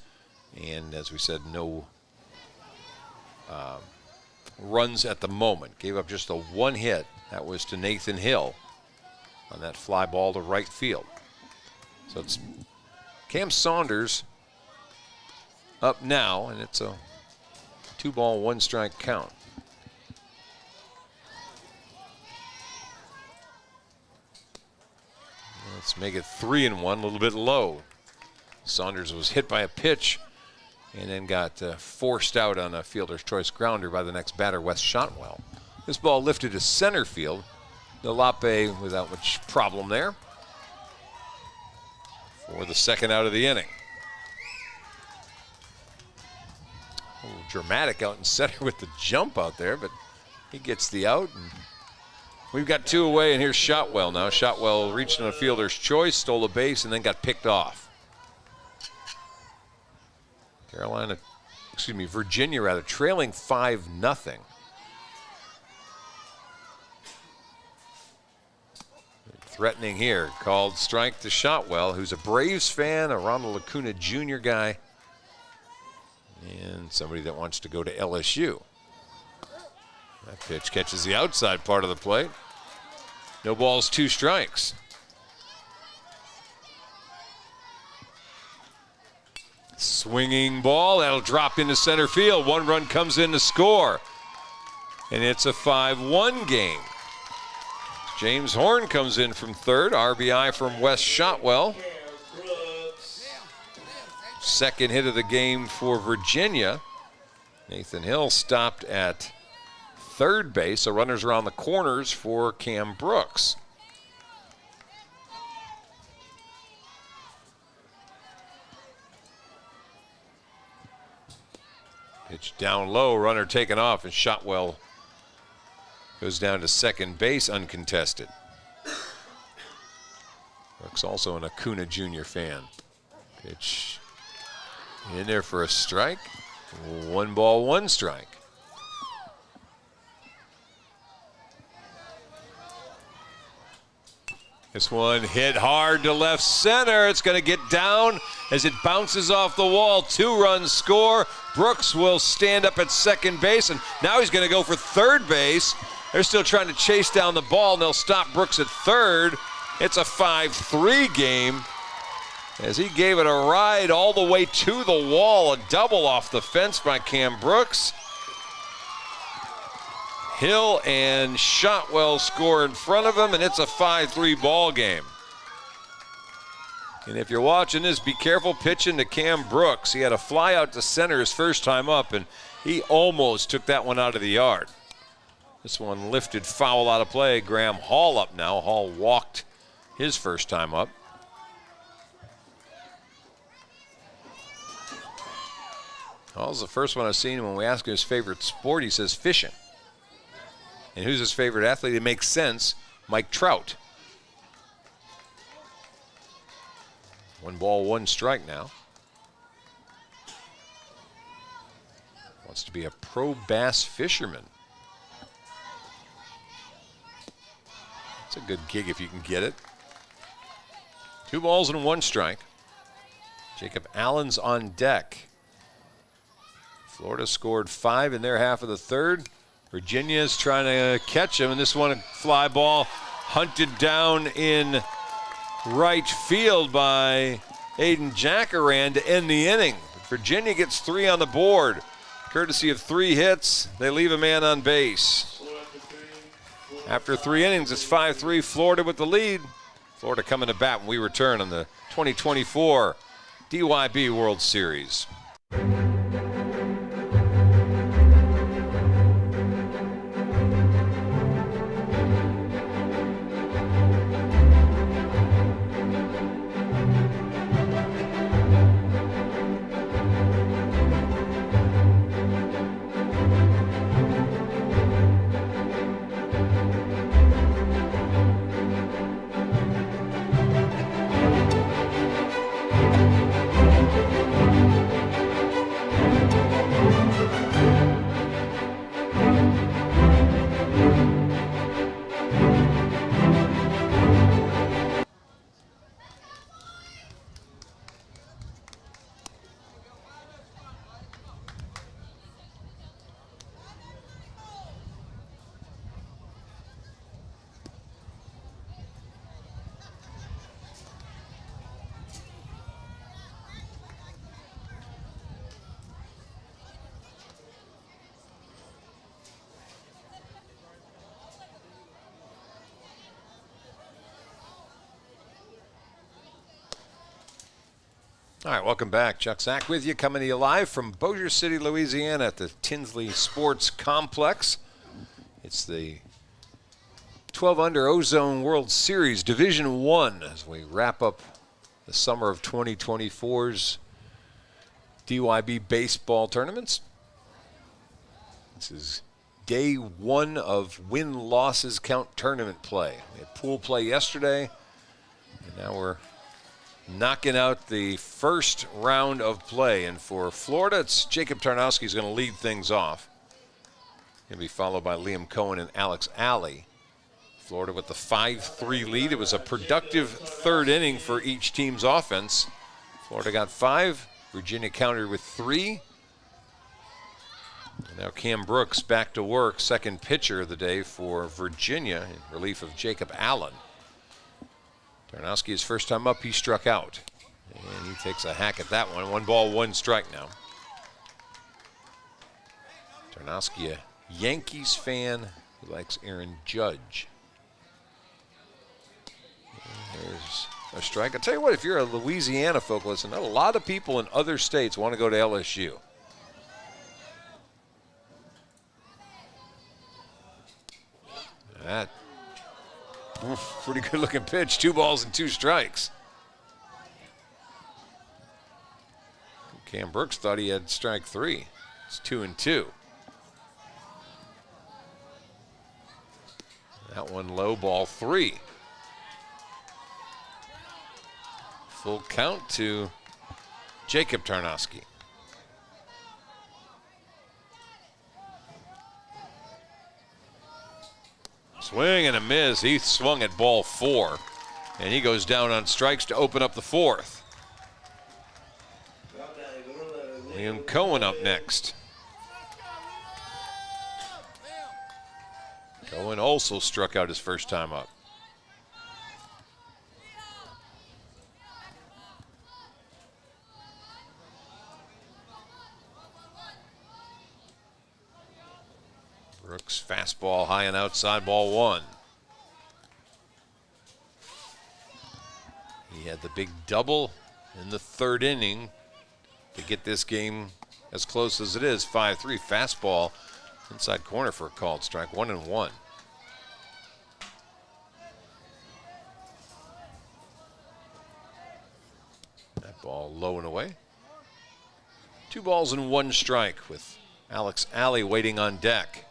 [SPEAKER 1] and as we said, no runs at the moment. Gave up just the 1 hit. That was to Nathan Hill. on that fly ball to right field. So it's Cam Saunders up now, and it's a 2-ball, 1-strike count. Let's make it 3-1, a little bit low. Saunders was hit by a pitch and then got forced out on a fielder's choice grounder by the next batter, Wes Shotwell. This ball lifted to center field. Nolape without much problem there for the second out of the inning. A little dramatic out in center with the jump out there, but he gets the out. And we've got 2 away, and here's Shotwell now. Shotwell reached on a fielder's choice, stole a base, and then got picked off. Virginia trailing 5-0. Threatening here, called strike to Shotwell, who's a Braves fan, a Ronald Acuna Jr. guy, and somebody that wants to go to LSU. That pitch catches the outside part of the plate. No balls, 2 strikes. Swinging ball, that'll drop into center field. 1 run comes in to score. And it's a 5-1 game. James Horn comes in from third. RBI from Wes Shotwell. Second hit of the game for Virginia. Nathan Hill stopped at third base, so runners around the corners for Cam Brooks. Pitch down low, runner taken off, and Shotwell goes down to second base uncontested. Brooks also an Acuna Jr. fan. Pitch in there for a strike. 1 ball, 1 strike. This one hit hard to left center. It's going to get down as it bounces off the wall. 2 runs score. Brooks will stand up at second base, and now he's going to go for third base. They're still trying to chase down the ball, and they'll stop Brooks at third. It's a 5-3 game as he gave it a ride all the way to the wall. A double off the fence by Cam Brooks. Hill and Shotwell score in front of him, and it's a 5-3 ball game. And if you're watching this, be careful pitching to Cam Brooks. He had a fly out to center his first time up, and he almost took that one out of the yard. This one lifted foul out of play. Graham Hall up now. Hall walked his first time up. Hall's the first one I've seen when we ask him his favorite sport. He says fishing. And who's his favorite athlete? It makes sense. Mike Trout. 1 ball, 1 strike now. Wants to be a pro bass fisherman. It's a good gig if you can get it. 2 balls and 1 strike. Jacob Allen's on deck. Florida scored 5 in their half of the third. Virginia's trying to catch him, and this one, a fly ball hunted down in right field by Aiden Jackaran to end the inning. Virginia gets 3 on the board. Courtesy of 3 hits, they leave a man on base. After 3 innings, it's 5-3, Florida with the lead. Florida coming to bat when we return on the 2024 DYB World Series. All right, welcome back. Chuck Sack with you, coming to you live from Bossier City, Louisiana at the Tinsley Sports Complex. It's the 12 Under Ozone World Series Division I as we wrap up the summer of 2024's DYB baseball tournaments. This is day one of win-losses count tournament play. We had pool play yesterday, and now we're knocking out the first round of play. And for Florida, it's Jacob Tarnowski who's going to lead things off. He'll be followed by Liam Cohen and Alex Alley. Florida with the 5-3 lead. It was a productive third inning for each team's offense. Florida got 5. Virginia countered with 3. And now Cam Brooks back to work, second pitcher of the day for Virginia in relief of Jacob Allen. Tarnowski, his first time up, he struck out. And he takes a hack at that one. 1 ball, 1 strike now. Tarnowski, a Yankees fan who likes Aaron Judge. And there's a strike. I'll tell you what, if you're a Louisiana folk, listen, a lot of people in other states want to go to LSU. That pretty good looking pitch. 2 balls and 2 strikes. Cam Brooks thought he had strike 3. It's 2-2. That one low, ball 3. Full count to Jacob Tarnowski. Swing and a miss. He swung at ball 4. And he goes down on strikes to open up the 4th. Liam Cohen up next. Cohen also struck out his first time up. Brooks fastball high and outside, ball 1. He had the big double in the third inning to get this game as close as it is. 5-3 fastball inside corner for a called strike. 1-1. That ball low and away. 2 balls and 1 strike with Alex Alley waiting on deck.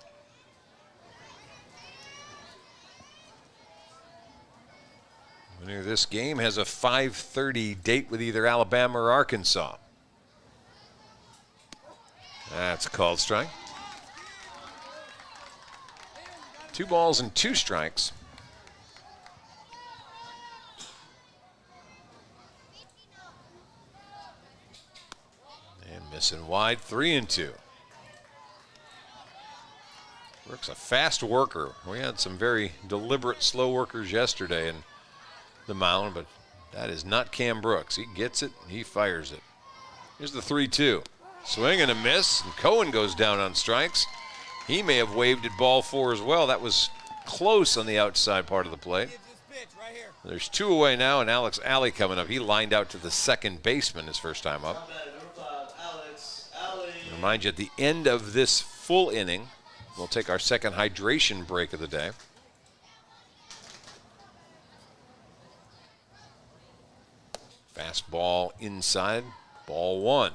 [SPEAKER 1] Winner of this game has a 5:30 date with either Alabama or Arkansas. That's a called strike. 2 balls and 2 strikes. And missing wide, 3-2. Brooks a fast worker. We had some very deliberate slow workers yesterday in the mound, but that is not Cam Brooks. He gets it, and he fires it. Here's the 3-2. Swing and a miss, and Cohen goes down on strikes. He may have waved at ball 4 as well. That was close on the outside part of the plate. There's 2 away now, and Alex Alley coming up. He lined out to the second baseman his first time up. Remind you, at the end of this full inning, we'll take our second hydration break of the day. Fastball inside, ball 1.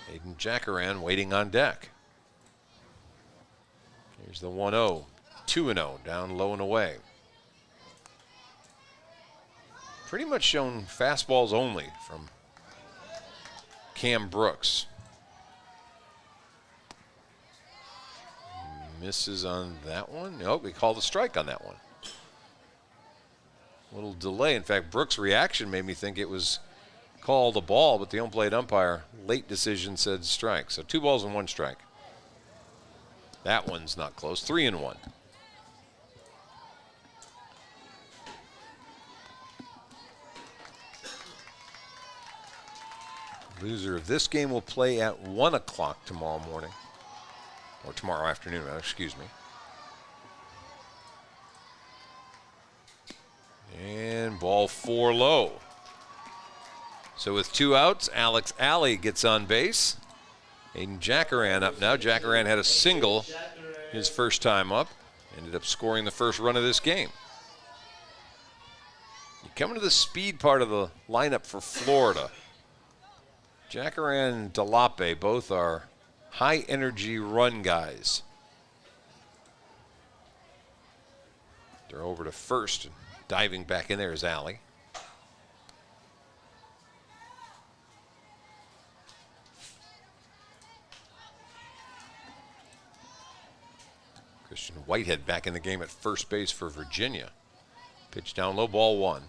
[SPEAKER 1] Hayden Jackaran waiting on deck. Here's the 1-0, 2-0, down low and away. Pretty much shown fastballs only from Cam Brooks. Misses on that one. Nope, we called a strike on that one. A little delay. In fact, Brooks' reaction made me think it was called a ball, but the home plate umpire, late decision, said strike. So 2 balls and 1 strike. That one's not close. 3-1. Loser of this game will play at 1 o'clock tomorrow morning. Or tomorrow afternoon, excuse me. And ball 4 low. So with 2 outs, Alex Alley gets on base. Aiden Jackaran up now. Jackaran had a single his first time up. Ended up scoring the first run of this game. You come into the speed part of the lineup for Florida. Jackaran and Delape both are high energy run guys. They're over to first, and diving back in there is Alley. Christian Whitehead back in the game at first base for Virginia. Pitch down low, ball 1.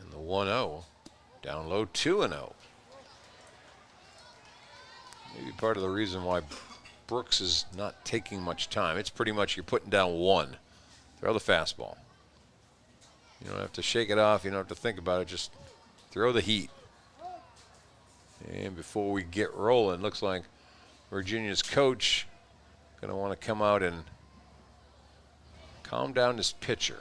[SPEAKER 1] And the 1-0. Down low, 2-0. Maybe part of the reason why Brooks is not taking much time. It's pretty much you're putting down 1. Throw the fastball. You don't have to shake it off. You don't have to think about it. Just throw the heat. And before we get rolling, looks like Virginia's coach going to want to come out and calm down this pitcher.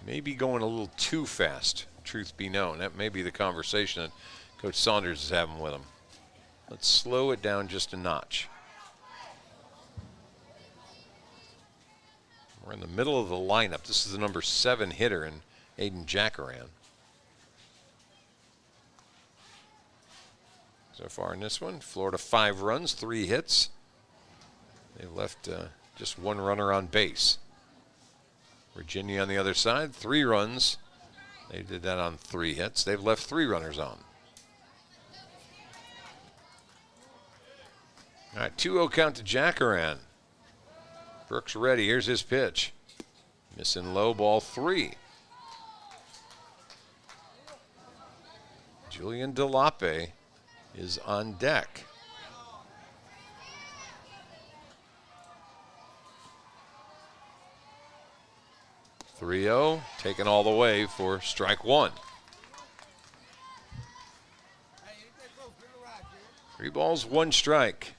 [SPEAKER 1] Maybe going a little too fast, truth be known. That may be the conversation that Coach Saunders is having with him. Let's slow it down just a notch. We're in the middle of the lineup. This is the number 7 hitter in Aiden Jackaran. So far in this one, Florida 5 runs, 3 hits. They've left just 1 runner on base. Virginia on the other side, 3 runs. They did that on 3 hits. They've left 3 runners on. All right, 2-0 count to Jackaran. Brooks ready. Here's his pitch. Missing low, ball 3. Julian Delape is on deck. .30, taken all the way for strike 1. 3 balls, 1 strike.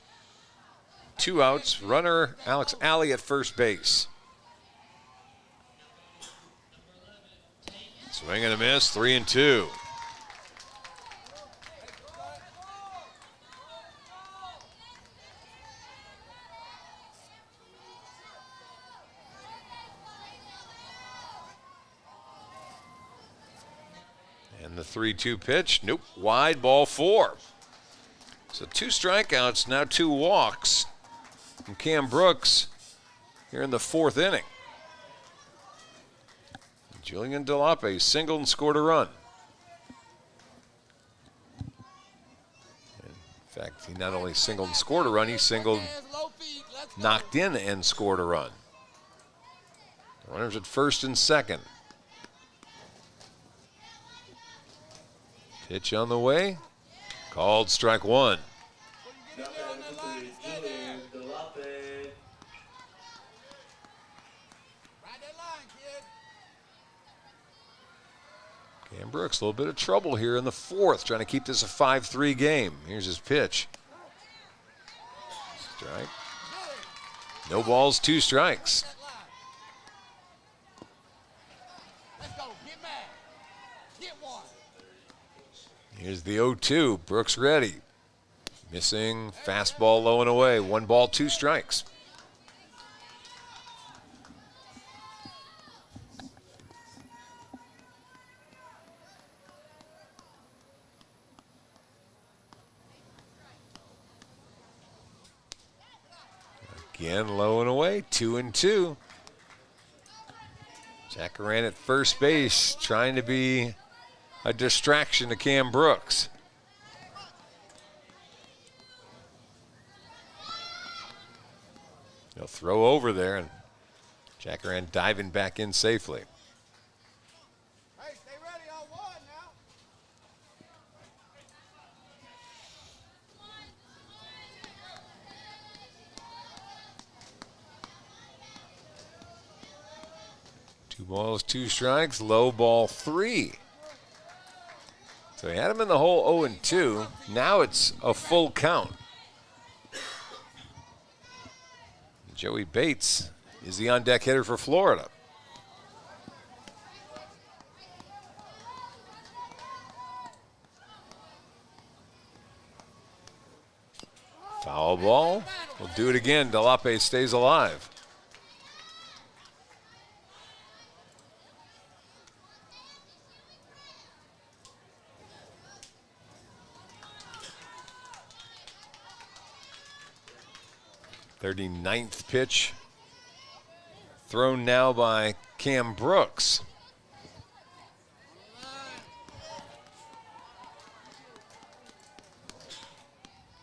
[SPEAKER 1] 2 outs, runner Alex Alley at first base. Swing and a miss, 3-2. And the 3-2 pitch, nope, wide, ball 4. So 2 strikeouts, now 2 walks from Cam Brooks here in the 4th inning. Julian Delape singled and scored a run. In fact, he not only singled and scored a run, he singled, knocked in and scored a run. Runners at first and second. Pitch on the way, called strike 1. Cam Brooks, a little bit of trouble here in the 4th, trying to keep this a 5-3 game. Here's his pitch. Strike. No balls, 2 strikes. Here's the 0-2. Brooks ready. Missing, fastball low and away. 1 ball, 2 strikes. Again, low and away, 2-2. Jackaran at first base, trying to be a distraction to Cam Brooks. He'll throw over there, and Jackaran diving back in safely.
[SPEAKER 4] Hey, stay ready on 1 now.
[SPEAKER 1] balls, 2 strikes, low ball 3. So he had him in the hole 0-2. Now it's a full count. Joey Bates is the on-deck hitter for Florida. Foul ball. We'll do it again. Delape stays alive. Thirty-ninth pitch. Thrown now by Cam Brooks.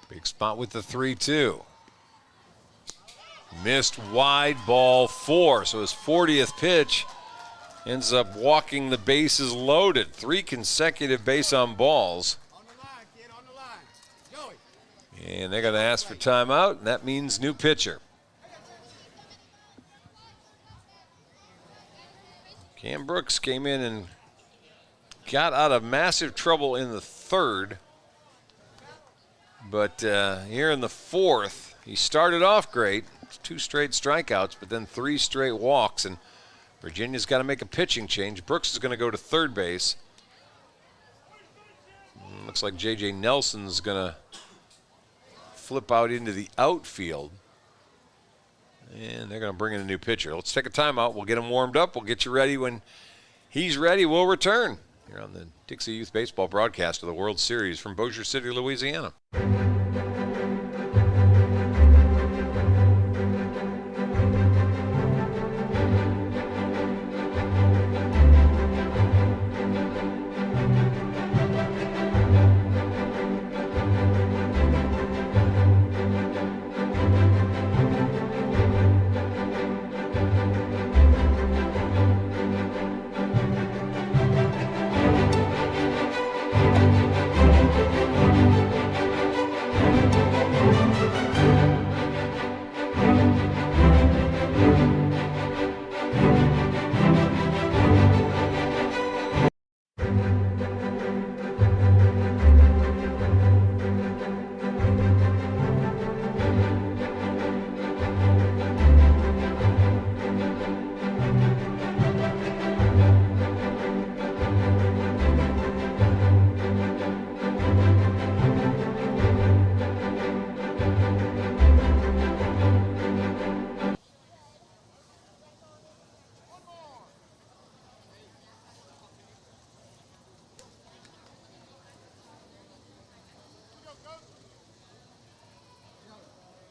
[SPEAKER 1] Big spot with the 3-2. Missed wide, ball 4. So his 40th pitch ends up walking the bases loaded. 3 consecutive base on balls.
[SPEAKER 4] On the line, kid, on the line. Joey.
[SPEAKER 1] And they're going to ask for timeout, and that means new pitcher. Cam Brooks came in and got out of massive trouble in the 3rd. But here in the 4th, he started off great. 2 straight strikeouts, but then 3 straight walks. And Virginia's got to make a pitching change. Brooks is going to go to third base. Looks like J.J. Nelson's going to flip out into the outfield. And they're going to bring in a new pitcher. Let's take a timeout. We'll get him warmed up. We'll get you ready when he's ready. We'll return here on the Dixie Youth Baseball broadcast of the World Series from Bossier City, Louisiana.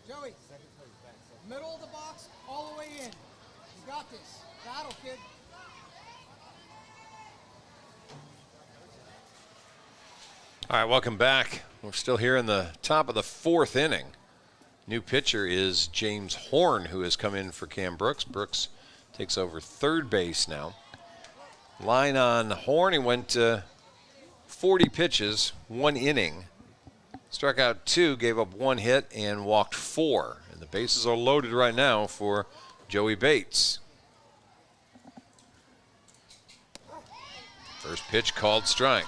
[SPEAKER 4] Joey, middle of the box, all the way in. You got this. Battle, kid.
[SPEAKER 1] All right, welcome back. We're still here in the top of the 4th inning. New pitcher is James Horn, who has come in for Cam Brooks. Brooks takes over third base now. Line on Horn, he went 40 pitches, 1 inning. Struck out 2, gave up 1 hit, and walked 4. And the bases are loaded right now for Joey Bates. First pitch called strike.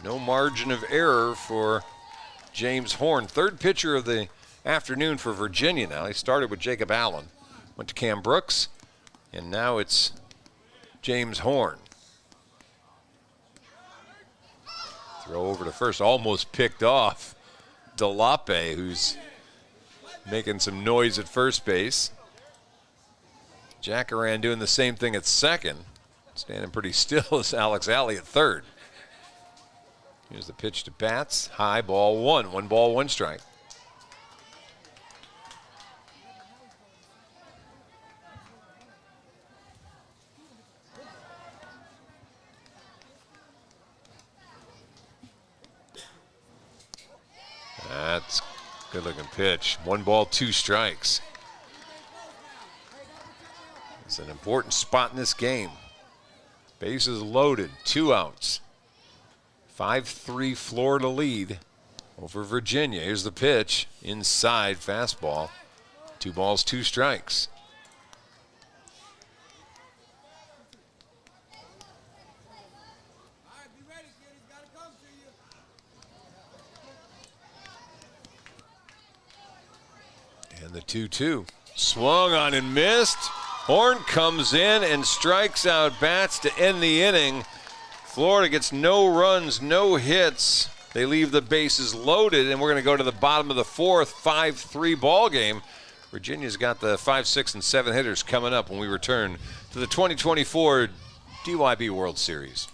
[SPEAKER 1] No margin of error for James Horn. Third pitcher of the afternoon for Virginia now. He started with Jacob Allen, went to Cam Brooks, and now it's James Horn. Throw over to first, almost picked off Delape, who's making some noise at first base. Jackaran doing the same thing at second. Standing pretty still is Alex Alley at third. Here's the pitch to Bats. High, ball 1. 1 ball, 1 strike. That's a good looking pitch. 1 ball, 2 strikes. It's an important spot in this game. Bases loaded, 2 outs. 5-3 Florida lead over Virginia. Here's the pitch. Inside fastball. 2 balls, 2 strikes. And the 2-2. Swung on and missed. Horn comes in and strikes out bats to end the inning. Florida gets no runs, no hits. They leave the bases loaded, and we're going to go to the bottom of the fourth, 5-3 ball game. Virginia's got the 5, 6, and 7 hitters coming up when we return to the 2024 DYB World Series.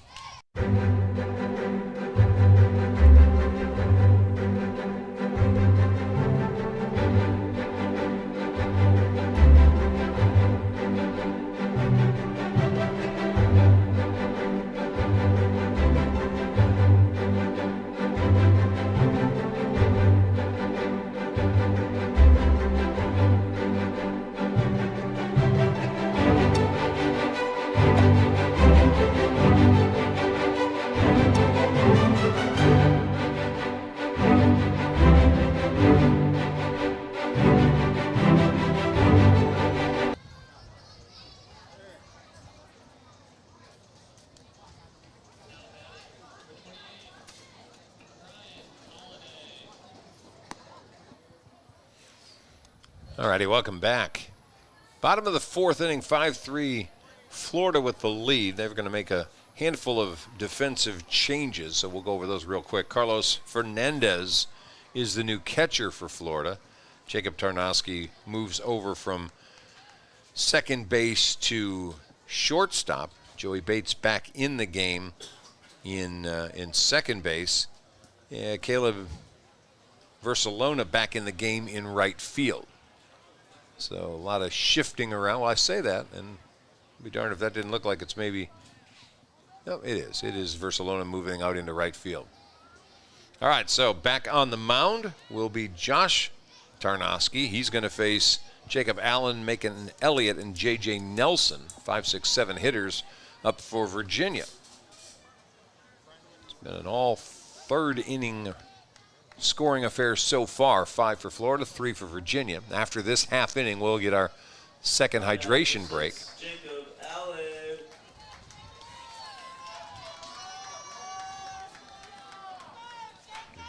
[SPEAKER 1] All righty, welcome back. Bottom of the fourth inning, 5-3, Florida with the lead. They're going to make a handful of defensive changes, so we'll go over those real quick. Carlos Fernandez is the new catcher for Florida. Jacob Tarnowski moves over from second base to shortstop. Joey Bates back in the game in second base. Caleb Versalona back in the game in right field. So a lot of shifting around. Well, I say that, and I'd be darned if that didn't look like it's maybe. No, it is. It is Versalona moving out into right field. All right, so back on the mound will be Josh Tarnowski. He's going to face Jacob Allen, Macon Elliott, and J.J. Nelson, 5, 6, 7 hitters up for Virginia. It's been an all third inning scoring affair so far. 5 for Florida, 3 for Virginia. After this half inning, we'll get our second hydration break.
[SPEAKER 2] Jacob Allen.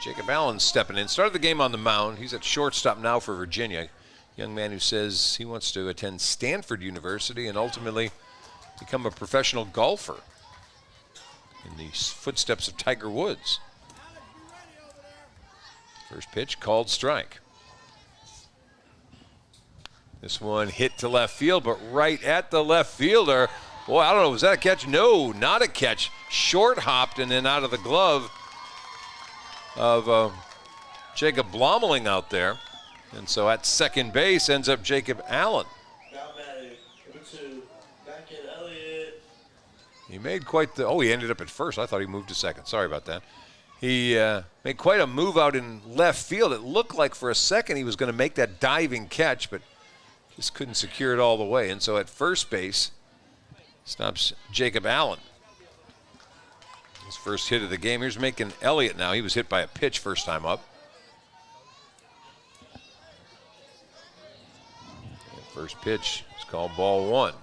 [SPEAKER 1] Jacob Allen stepping in. Started the game on the mound. He's at shortstop now for Virginia. Young man who says he wants to attend Stanford University and ultimately become a professional golfer in the footsteps of Tiger Woods. First pitch, called strike. This one hit to left field, but right at the left fielder. Boy, I don't know, was that a catch? No, not a catch. Short hopped and then out of the glove of Jacob Blommeling out there. And so at second base ends up Jacob Allen.
[SPEAKER 2] Got batted. Number 2, Macon Elliott.
[SPEAKER 1] He made quite the, he ended up at first. I thought he moved to second. Sorry about that. He made quite a move out in left field. It looked like for a second he was going to make that diving catch, but just couldn't secure it all the way. And so at first base stops Jacob Allen. His first hit of the game. Here's Macon Elliott now. He was hit by a pitch first time up. And first pitch is called ball 1.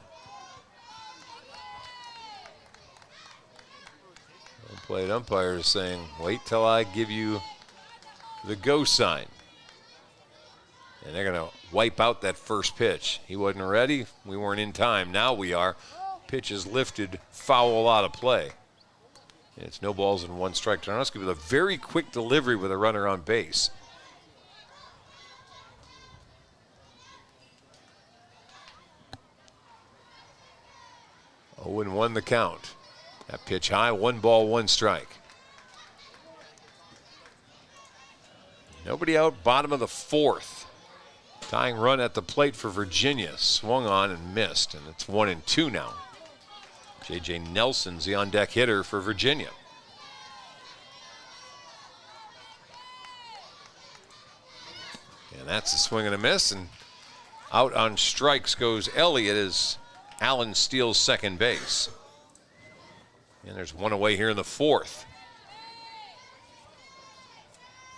[SPEAKER 1] Plate umpire is saying, wait till I give you the go sign. And they're going to wipe out that first pitch. He wasn't ready. We weren't in time. Now we are. Pitch is lifted, foul out of play. And it's no balls and 1 strike. Tarnowski with a very quick delivery with a runner on base. Oh, and 1 the count. That pitch high, 1 ball, 1 strike. Nobody out, bottom of the fourth. Tying run at the plate for Virginia. Swung on and missed, and it's 1-2 now. J.J. Nelson's the on-deck hitter for Virginia. And that's a swing and a miss, and out on strikes goes Elliott as Allen steals second base. And there's 1 away here in the fourth.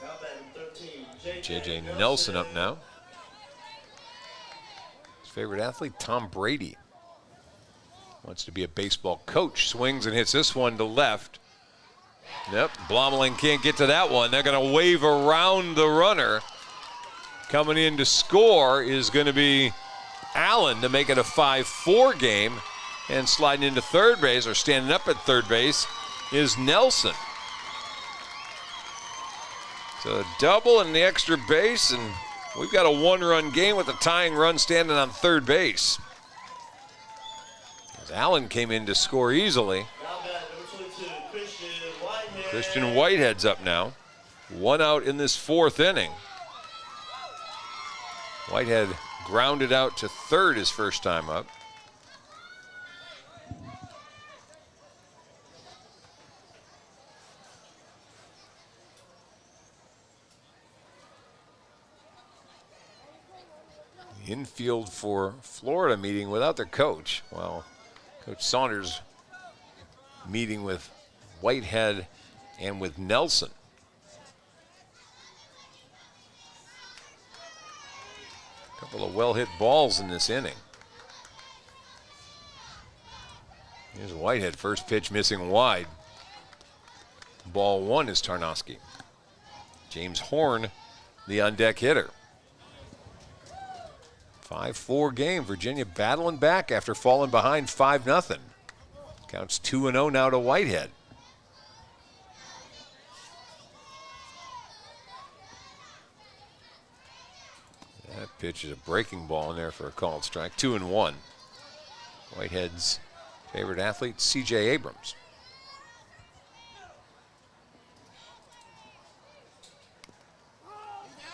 [SPEAKER 2] Got batted 13,
[SPEAKER 1] J.J. Nelson up now. His favorite athlete, Tom Brady. Wants to be a baseball coach. Swings and hits this one to left. Yep, Blommeling can't get to that one. They're going to wave around the runner. Coming in to score is going to be Allen to make it a 5-4 game. And sliding into third base, or standing up at third base, is Nelson. So a double and the extra base, and we've got a one-run game with a tying run standing on third base. As Allen came in to score easily.
[SPEAKER 2] Now bat number 22, Christian Whitehead.
[SPEAKER 1] Christian Whitehead's up now. 1 out in this 4th inning. Whitehead grounded out to third his first time up. Infield for Florida meeting without their coach. Well, Coach Saunders meeting with Whitehead and with Nelson. A couple of well-hit balls in this inning. Here's Whitehead, first pitch missing wide. Ball 1 is Tarnowski. James Horn, the on-deck hitter. 5-4 game. Virginia battling back after falling behind 5-0. Counts 2-0 now to Whitehead. That pitch is a breaking ball in there for a called strike. 2-1. Whitehead's favorite athlete, C.J. Abrams.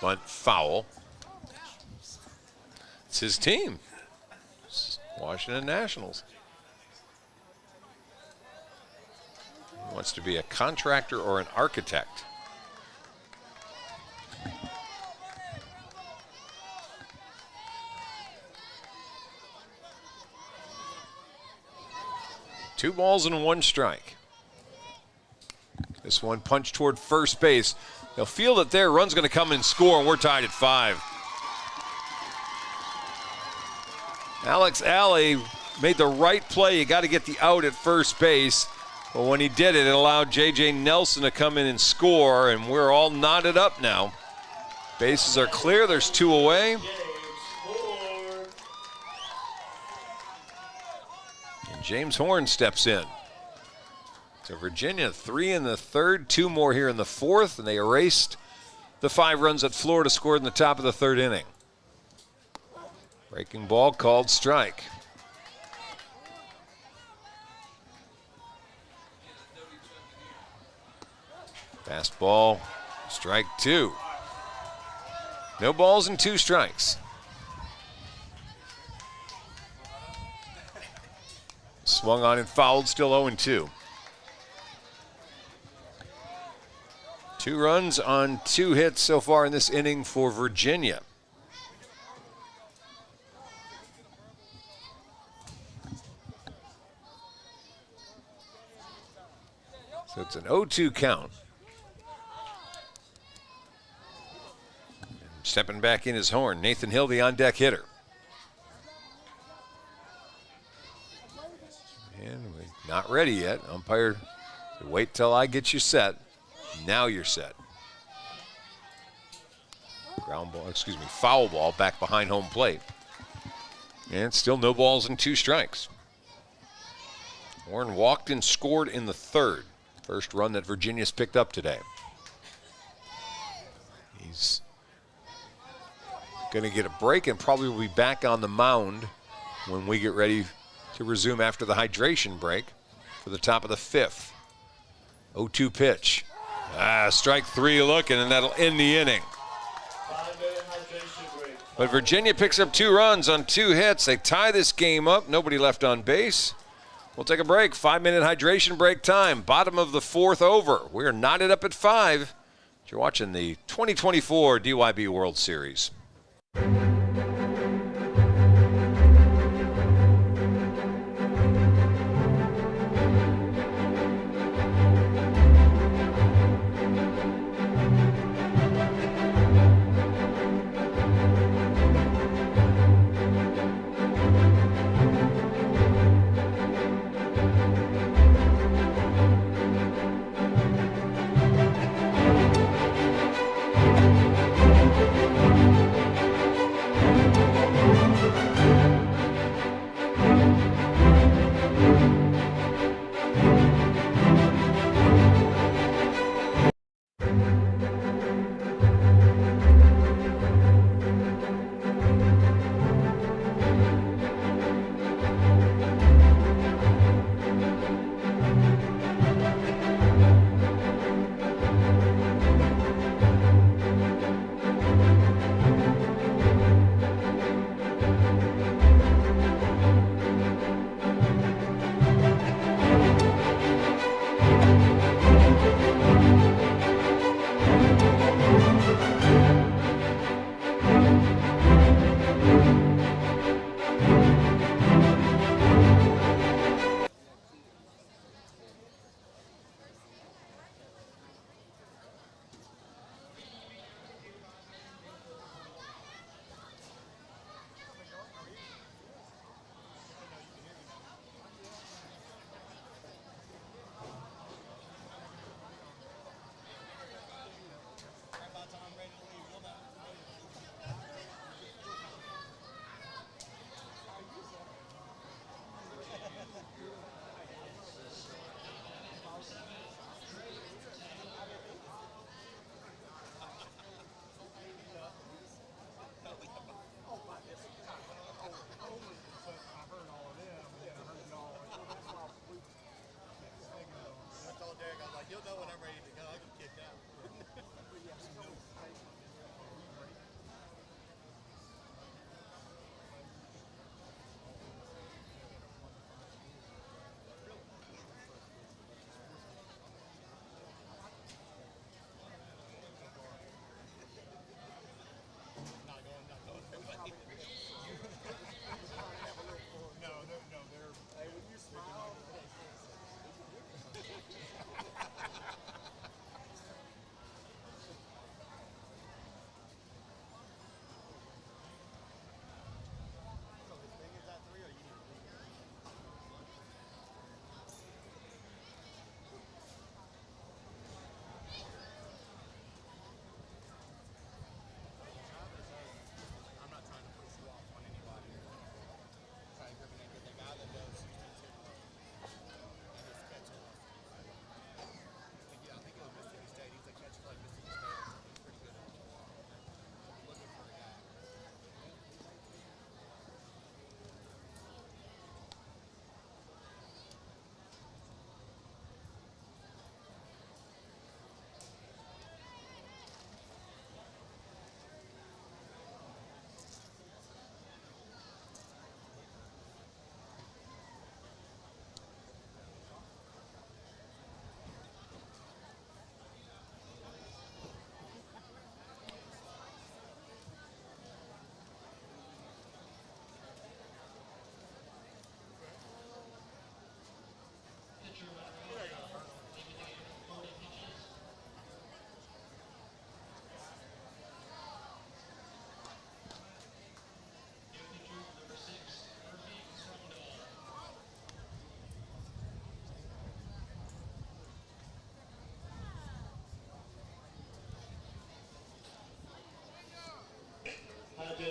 [SPEAKER 1] Bunt foul. It's his team, Washington Nationals. He wants to be a contractor or an architect. Two balls and 1 strike. This one punched toward first base. They'll feel that their run's going to come and score, and we're tied at 5. Alex Alley made the right play. You got to get the out at first base. But when he did it, it allowed J.J. Nelson to come in and score, and we're all knotted up now. Bases are clear. There's 2 away. And James Horn steps in. So Virginia 3 in the 3rd, 2 more here in the 4th, and they erased the 5 runs that Florida scored in the top of the 3rd inning. Breaking ball called strike. Fastball, strike 2. No balls and 2 strikes. Swung on and fouled, still 0-2. 2 runs on 2 hits so far in this inning for Virginia. So it's an 0-2 count. And stepping back in his Horn, Nathan Hill, the on-deck hitter. And we're not ready yet. Umpire said, wait till I get you set. Now you're set. Foul ball back behind home plate. And still no balls and 2 strikes. Horn walked and scored in the 3rd. First run that Virginia's picked up today. He's going to get a break and probably will be back on the mound when we get ready to resume after the hydration break for the top of the 5th. 0-2 pitch. Strike 3 looking, and that'll end the inning.
[SPEAKER 2] 5-minute hydration break.
[SPEAKER 1] But Virginia picks up 2 runs on 2 hits. They tie this game up. Nobody left on base. We'll take a break. 5-minute hydration break time. Bottom of the 4th over. We're knotted up at 5. You're watching the 2024 DYB World Series.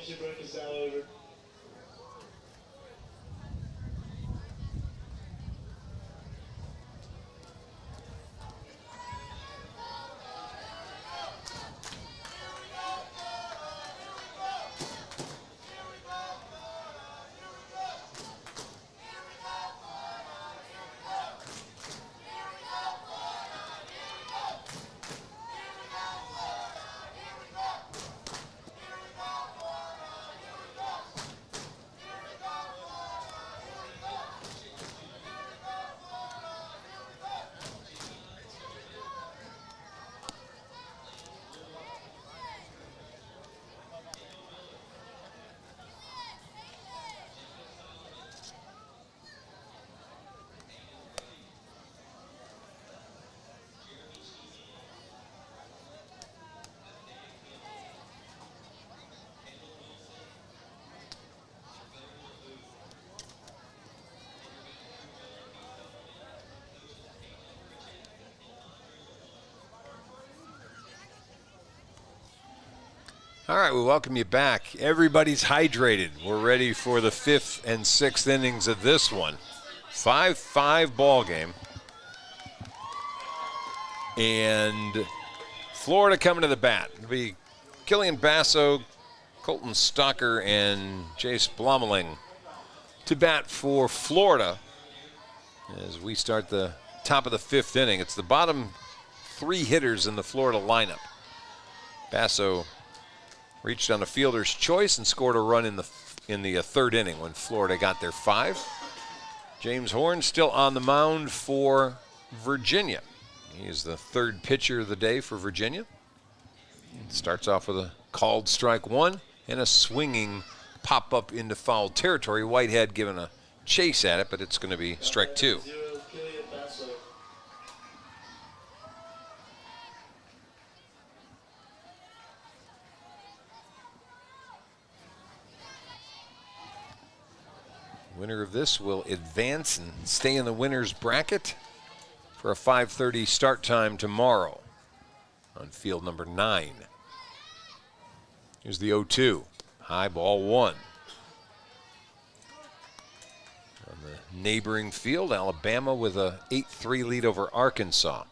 [SPEAKER 2] Attention, break is now over.
[SPEAKER 1] All right, we welcome you back. Everybody's hydrated. We're ready for the 5th and 6th innings of this one. 5-5 ball game. And Florida coming to the bat. It'll be Killian Basso, Colton Stocker, and Jace Blommeling to bat for Florida as we start the top of the 5th inning. It's the bottom 3 hitters in the Florida lineup. Basso reached on a fielder's choice and scored a run in the 3rd inning when Florida got their 5. James Horn still on the mound for Virginia. He is the 3rd pitcher of the day for Virginia. Starts off with a called strike 1 and a swinging pop-up into foul territory. Whitehead giving a chase at it, but it's going to be strike 2. Winner of this will advance and stay in the winner's bracket for a 5:30 start time tomorrow on field number 9. Here's the 0-2. High ball 1. On the neighboring field, Alabama with a 8-3 lead over Arkansas.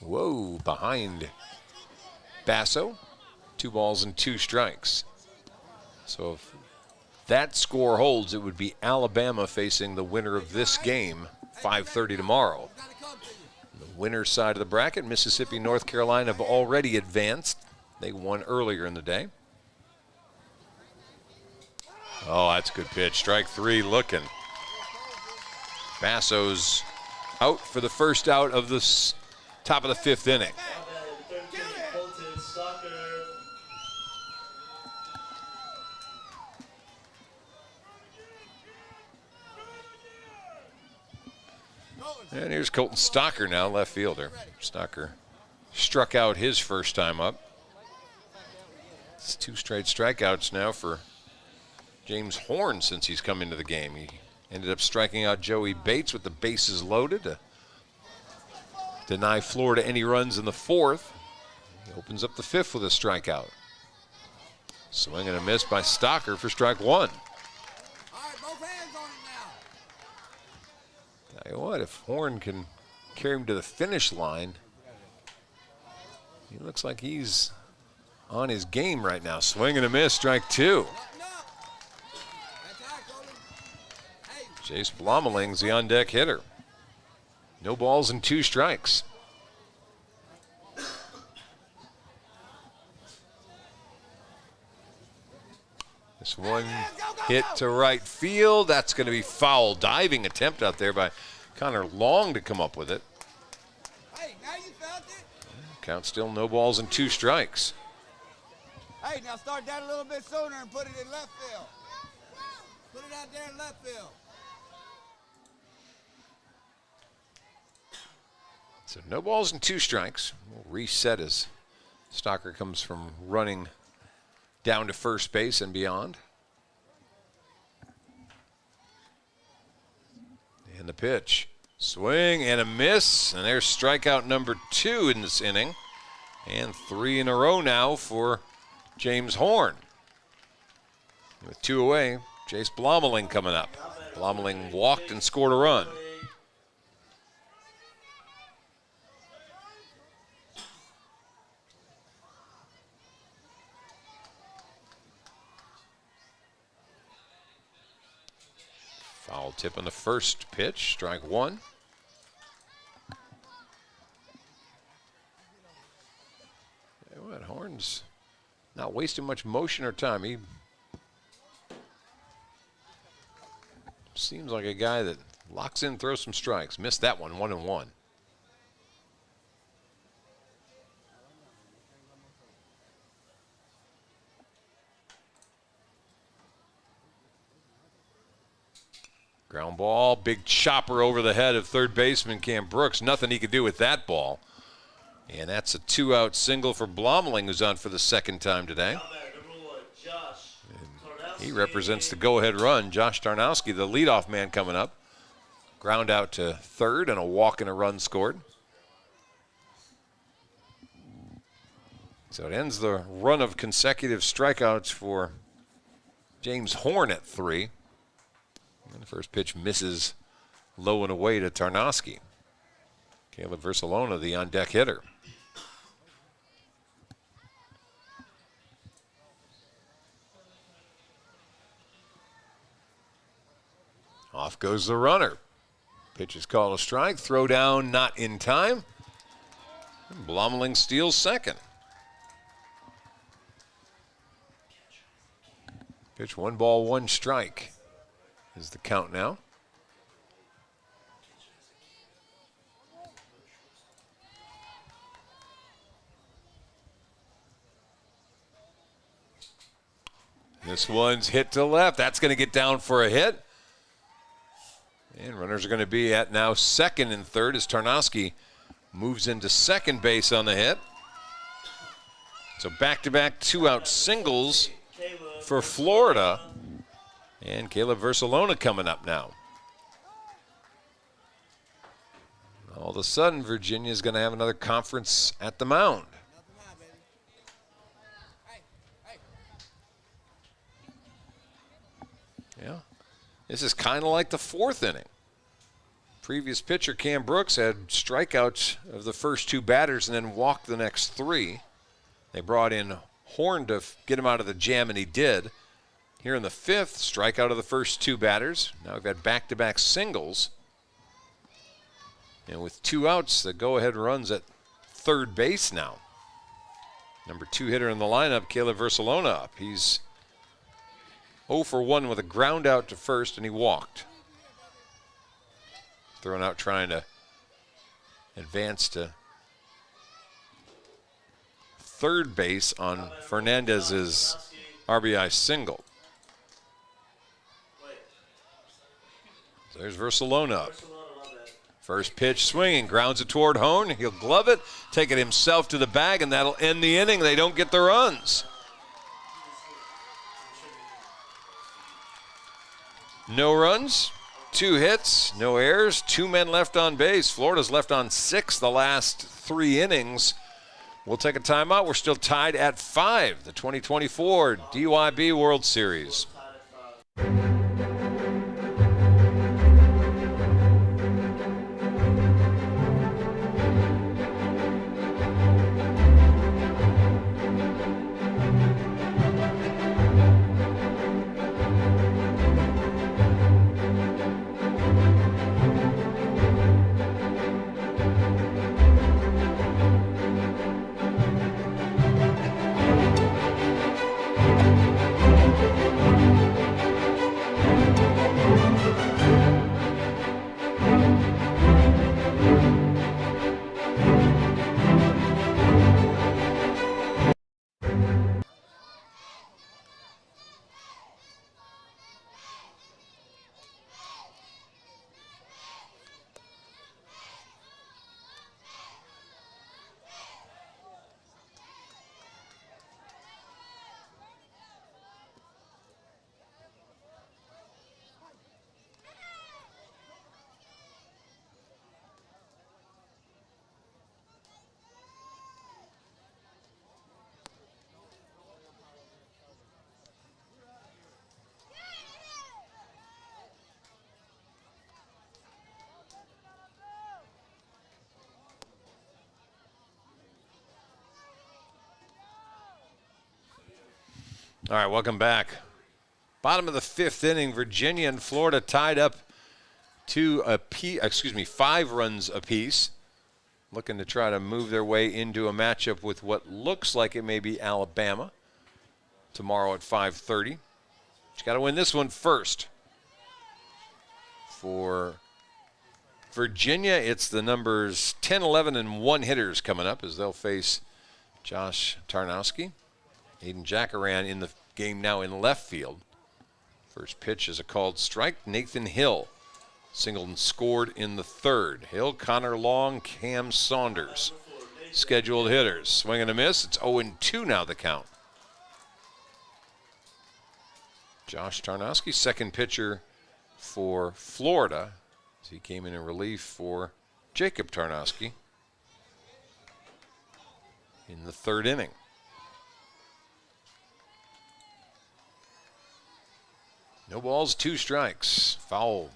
[SPEAKER 1] Whoa, behind Basso. 2 balls and 2 strikes. So if that score holds, it would be Alabama facing the winner of this game, 5:30 tomorrow. The winner's side of the bracket, Mississippi, North Carolina have already advanced. They won earlier in the day. Oh, that's a good pitch. Strike 3 looking. Basso's out for the first out of the top of the 5th inning. And here's Colton Stocker now, left fielder. Stocker struck out his first time up. It's 2 straight strikeouts now for James Horn since he's come into the game. He ended up striking out Joey Bates with the bases loaded to deny Florida any runs in the 4th. He opens up the 5th with a strikeout. Swing and a miss by Stocker for strike 1. Tell you what, if Horn can carry him to the finish line, he looks like he's on his game right now. Swing and a miss, strike 2. Jace Blommeling's the on-deck hitter. No balls and 2 strikes. This one hit to right field. That's going to be foul. Diving attempt out there by Connor Long to come up with it.
[SPEAKER 4] Hey, now you felt it.
[SPEAKER 1] Count still no balls and 2 strikes.
[SPEAKER 4] Hey, now start that a little bit sooner and put it in left field. Put it out there in left field.
[SPEAKER 1] So no balls and 2 strikes. We'll reset as Stocker comes from running down to first base and beyond. And the pitch. Swing and a miss. And there's strikeout number 2 in this inning. And 3 in a row now for James Horn. With 2 away, Jace Blommeling coming up. Blommeling walked and scored a run. Foul tip on the first pitch, strike 1. What, Horn's not wasting much motion or time. He seems like a guy that locks in, throws some strikes. Missed that one, 1-1. Ground ball, big chopper over the head of third baseman Cam Brooks. Nothing he could do with that ball. And that's a 2-out single for Blommeling, who's on for the second time today. And he represents the go-ahead run. Josh Tarnowski, the leadoff man, coming up. Ground out to third and a walk and a run scored. So it ends the run of consecutive strikeouts for James Horn at 3. And the first pitch misses low and away to Tarnowski. Caleb Versalona, the on-deck hitter. Off goes the runner. Pitch is called a strike. Throw down not in time. And Blommeling steals second. Pitch 1 ball, 1 strike is the count now. This one's hit to left. That's going to get down for a hit. And runners are going to be at now second and third as Tarnowski moves into second base on the hit. So back-to-back 2-out singles for Florida. And Caleb Versalona coming up now. All of a sudden, Virginia's going to have another conference at the mound. Yeah, this is kind of like the 4th inning. Previous pitcher Cam Brooks had strikeouts of the first 2 batters and then walked the next 3. They brought in Horn to get him out of the jam, and he did. Here in the 5th, strikeout of the first 2 batters. Now we've got back-to-back singles. And with 2 outs, the go-ahead runs at third base now. Number 2 hitter in the lineup, Caleb Versalona up. He's 0 for 1 with a ground out to first, and he walked. Thrown out trying to advance to third base on Fernandez's RBI single. So there's Versalona up. First pitch swinging, grounds it toward Horn. He'll glove it, take it himself to the bag, and that'll end the inning. They don't get the runs. No runs, 2 hits, no errors, 2 men left on base. Florida's left on 6 the last 3 innings. We'll take a timeout. We're still tied at 5, the 2024 DYB World Series. All right, welcome back. Bottom of the 5th inning, Virginia and Florida tied up 5 runs apiece. Looking to try to move their way into a matchup with what looks like it may be Alabama tomorrow at 5:30. But you got to win this one first. For Virginia, it's the numbers 10, 11, and 1 hitters coming up as they'll face Josh Tarnowski. Aiden Jackaran in the game now in left field. First pitch is a called strike. Nathan Hill singled and scored in the 3rd. Hill, Connor Long, Cam Saunders. Scheduled hitters. Swing and a miss. It's 0-2 now the count. Josh Tarnowski, second pitcher for Florida, as he came in relief for Jacob Tarnowski in the 3rd inning. No balls, 2 strikes. Foul.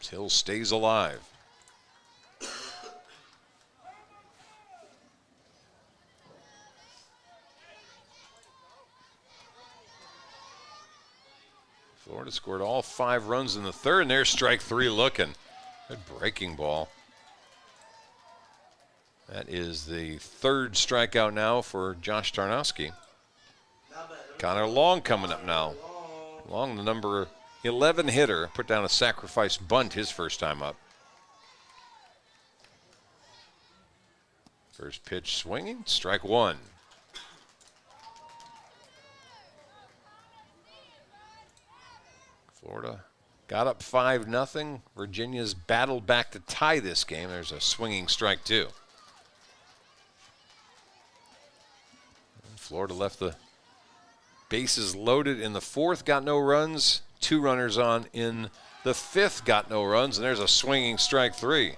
[SPEAKER 1] Hill stays alive. Florida scored all 5 runs in the 3rd, and there's strike 3 looking. Good breaking ball. That is the 3rd strikeout now for Josh Tarnowski. Connor Long coming up now. Long, the number 11 hitter, put down a sacrifice bunt his first time up. First pitch swinging, strike 1. Florida got up 5-0. Virginia's battled back to tie this game. There's a swinging strike 2. And Florida left the bases loaded in the 4th, got no runs. 2 runners on in the 5th, got no runs, and there's a swinging strike 3.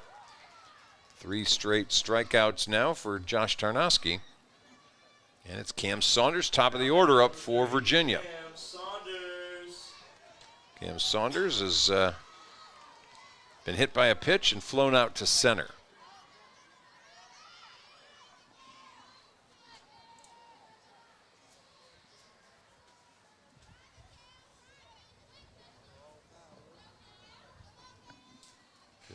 [SPEAKER 1] 3 straight strikeouts now for Josh Tarnowski. And it's Cam Saunders, top of the order up for Virginia. Cam Saunders has been hit by a pitch and flown out to center.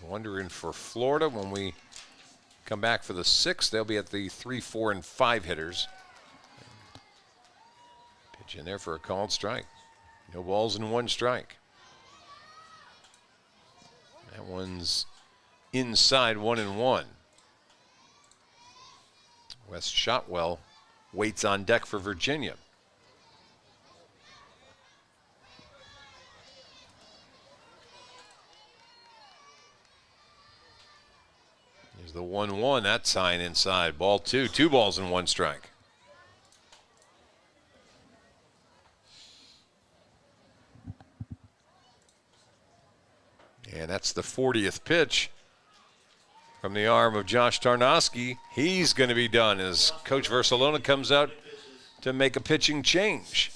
[SPEAKER 1] Wondering for Florida, when we come back for the 6th, they'll be at the 3, 4, and 5 hitters. Pitch in there for a called strike. No balls and 1 strike. That one's inside, 1-1. Wes Shotwell waits on deck for Virginia. Here's the 1-1, that sign inside. Ball 2, 2 balls and 1 strike. And that's the 40th pitch from the arm of Josh Tarnowski. He's going to be done as Coach Versalona comes out to make a pitching change.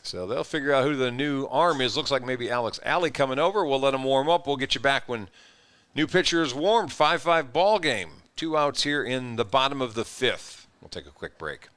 [SPEAKER 1] So they'll figure out who the new arm is. Looks like maybe Alex Alley coming over. We'll let him warm up. We'll get you back when new pitcher is warmed. 5-5 ball game. 2 outs here in the bottom of the 5th. We'll take a quick break.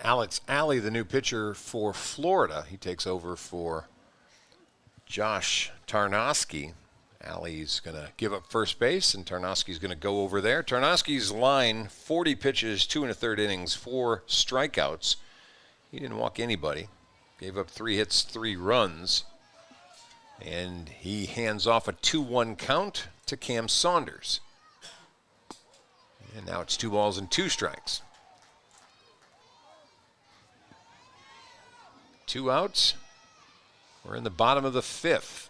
[SPEAKER 1] Alex Alley, the new pitcher for Florida. He takes over for Josh Tarnowski. Alley's going to give up first base, and Tarnowski's going to go over there. Tarnowski's line, 40 pitches, 2 1/3 innings, 4 strikeouts. He didn't walk anybody. Gave up 3 hits, 3 runs. And he hands off a 2-1 count to Cam Saunders. And now it's 2 balls and 2 strikes. 2 outs. We're in the bottom of the 5th.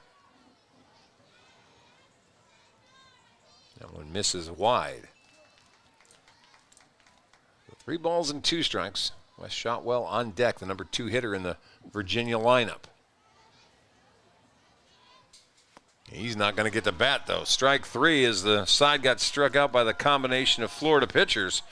[SPEAKER 1] That one misses wide. 3 balls and 2 strikes. Wes Shotwell on deck, the number 2 hitter in the Virginia lineup. He's not going to get to bat, though. Strike 3 as the side got struck out by the combination of Florida pitchers.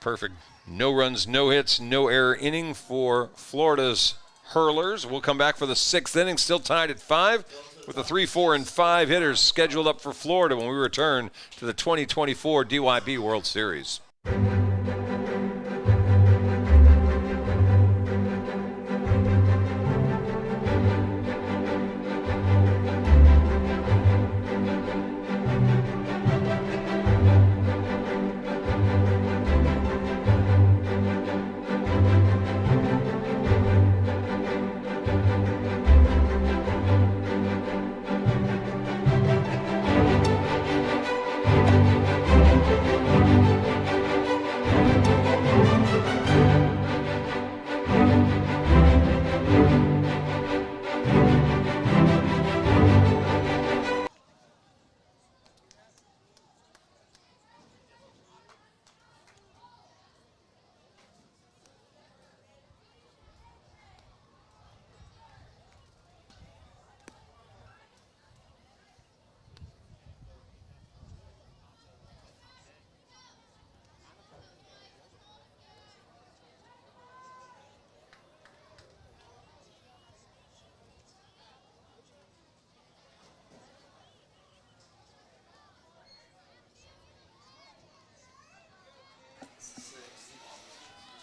[SPEAKER 1] Perfect. No runs, no hits, no error inning for Florida's hurlers. We'll come back for the 6th inning, still tied at 5, with the 3, 4, and 5 hitters scheduled up for Florida when we return to the 2024 DYB World Series.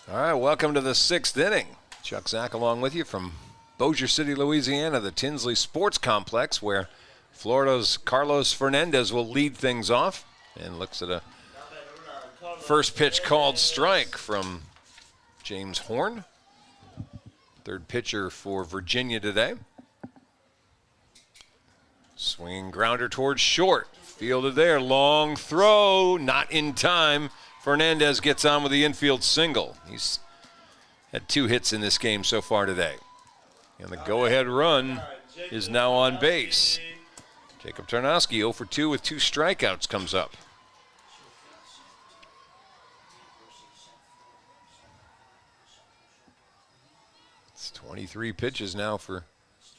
[SPEAKER 1] All right, welcome to the 6th inning. Chuck Zach along with you from Bossier City, Louisiana, the Tinsley Sports Complex, where Florida's Carlos Fernandez will lead things off and looks at a first pitch called strike from James Horn, 3rd pitcher for Virginia today. Swinging grounder towards short, fielded there, long throw, not in time. Fernandez gets on with the infield single. He's had 2 hits in this game so far today. And the go-ahead run is now on base. Jacob Tarnowski 0 for 2 with 2 strikeouts comes up. It's 23 pitches now for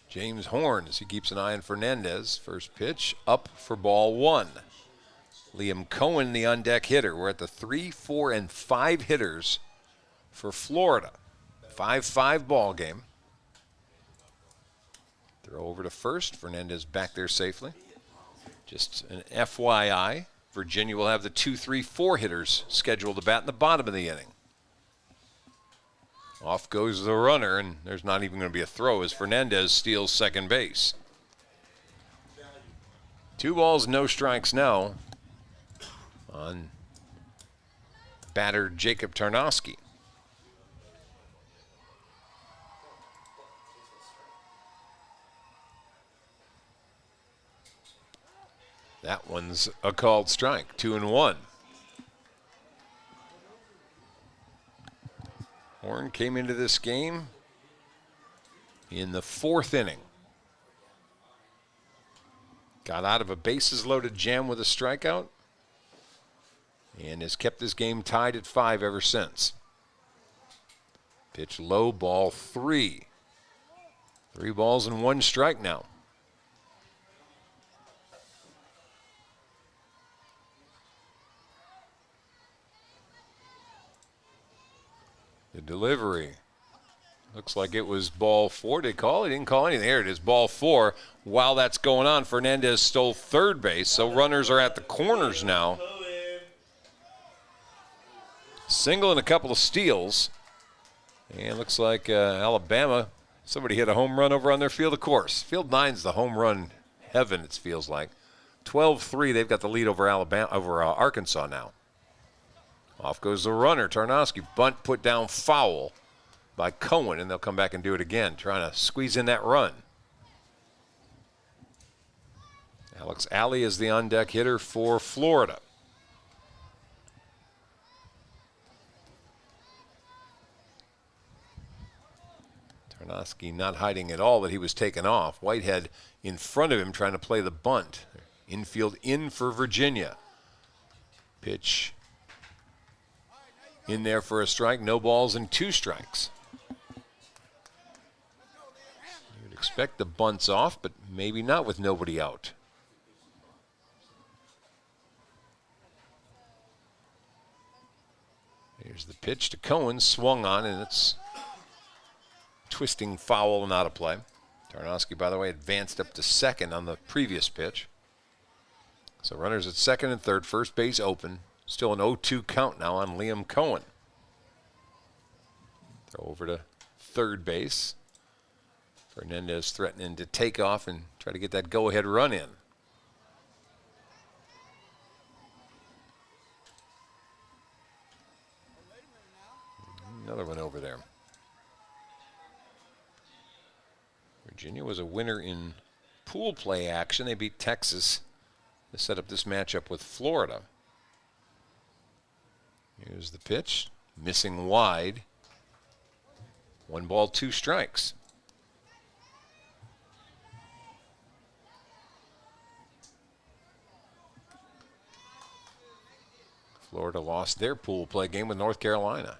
[SPEAKER 1] James Horn as he keeps an eye on Fernandez. First pitch up for ball 1. Liam Cohen, the on-deck hitter. We're at the 3, 4, and 5 hitters for Florida. 5-5 ball game. Throw over to first. Fernandez back there safely. Just an FYI, Virginia will have the 2, 3, 4 hitters scheduled to bat in the bottom of the inning. Off goes the runner, and there's not even going to be a throw as Fernandez steals second base. 2 balls, no strikes now on batter Jacob Tarnowski. That one's a called strike, 2-1. Horn came into this game in the 4th inning. Got out of a bases-loaded jam with a strikeout and has kept this game tied at 5 ever since. Pitch low, ball 3. 3 balls and 1 strike now. The delivery. Looks like it was ball 4. Did he call? He didn't call anything. There it is, ball 4. While that's going on, Fernandez stole third base, so runners are at the corners now. Single and a couple of steals. And looks like Alabama, somebody hit a home run over on their field of course. Field 9's the home run heaven, it feels like. 12-3, they've got the lead over Arkansas now. Off goes the runner, Tarnowski. Bunt put down foul by Cohen, and they'll come back and do it again, trying to squeeze in that run. Alex Alley is the on-deck hitter for Florida. Tarnowski not hiding at all that he was taken off. Whitehead in front of him trying to play the bunt. Infield in for Virginia. Pitch in there for a strike. No balls and 2 strikes. You'd expect the bunts off, but maybe not with nobody out. Here's the pitch to Cohen, swung on, and it's twisting foul and out of play. Tarnowski, by the way, advanced up to second on the previous pitch. So runners at second and third, first base open. Still an 0-2 count now on Liam Cohen. Throw over to third base. Fernandez threatening to take off and try to get that go-ahead run in. Another one over there. Virginia was a winner in pool play action. They beat Texas to set up this matchup with Florida. Here's the pitch, missing wide. 1 ball, 2 strikes. Florida lost their pool play game with North Carolina.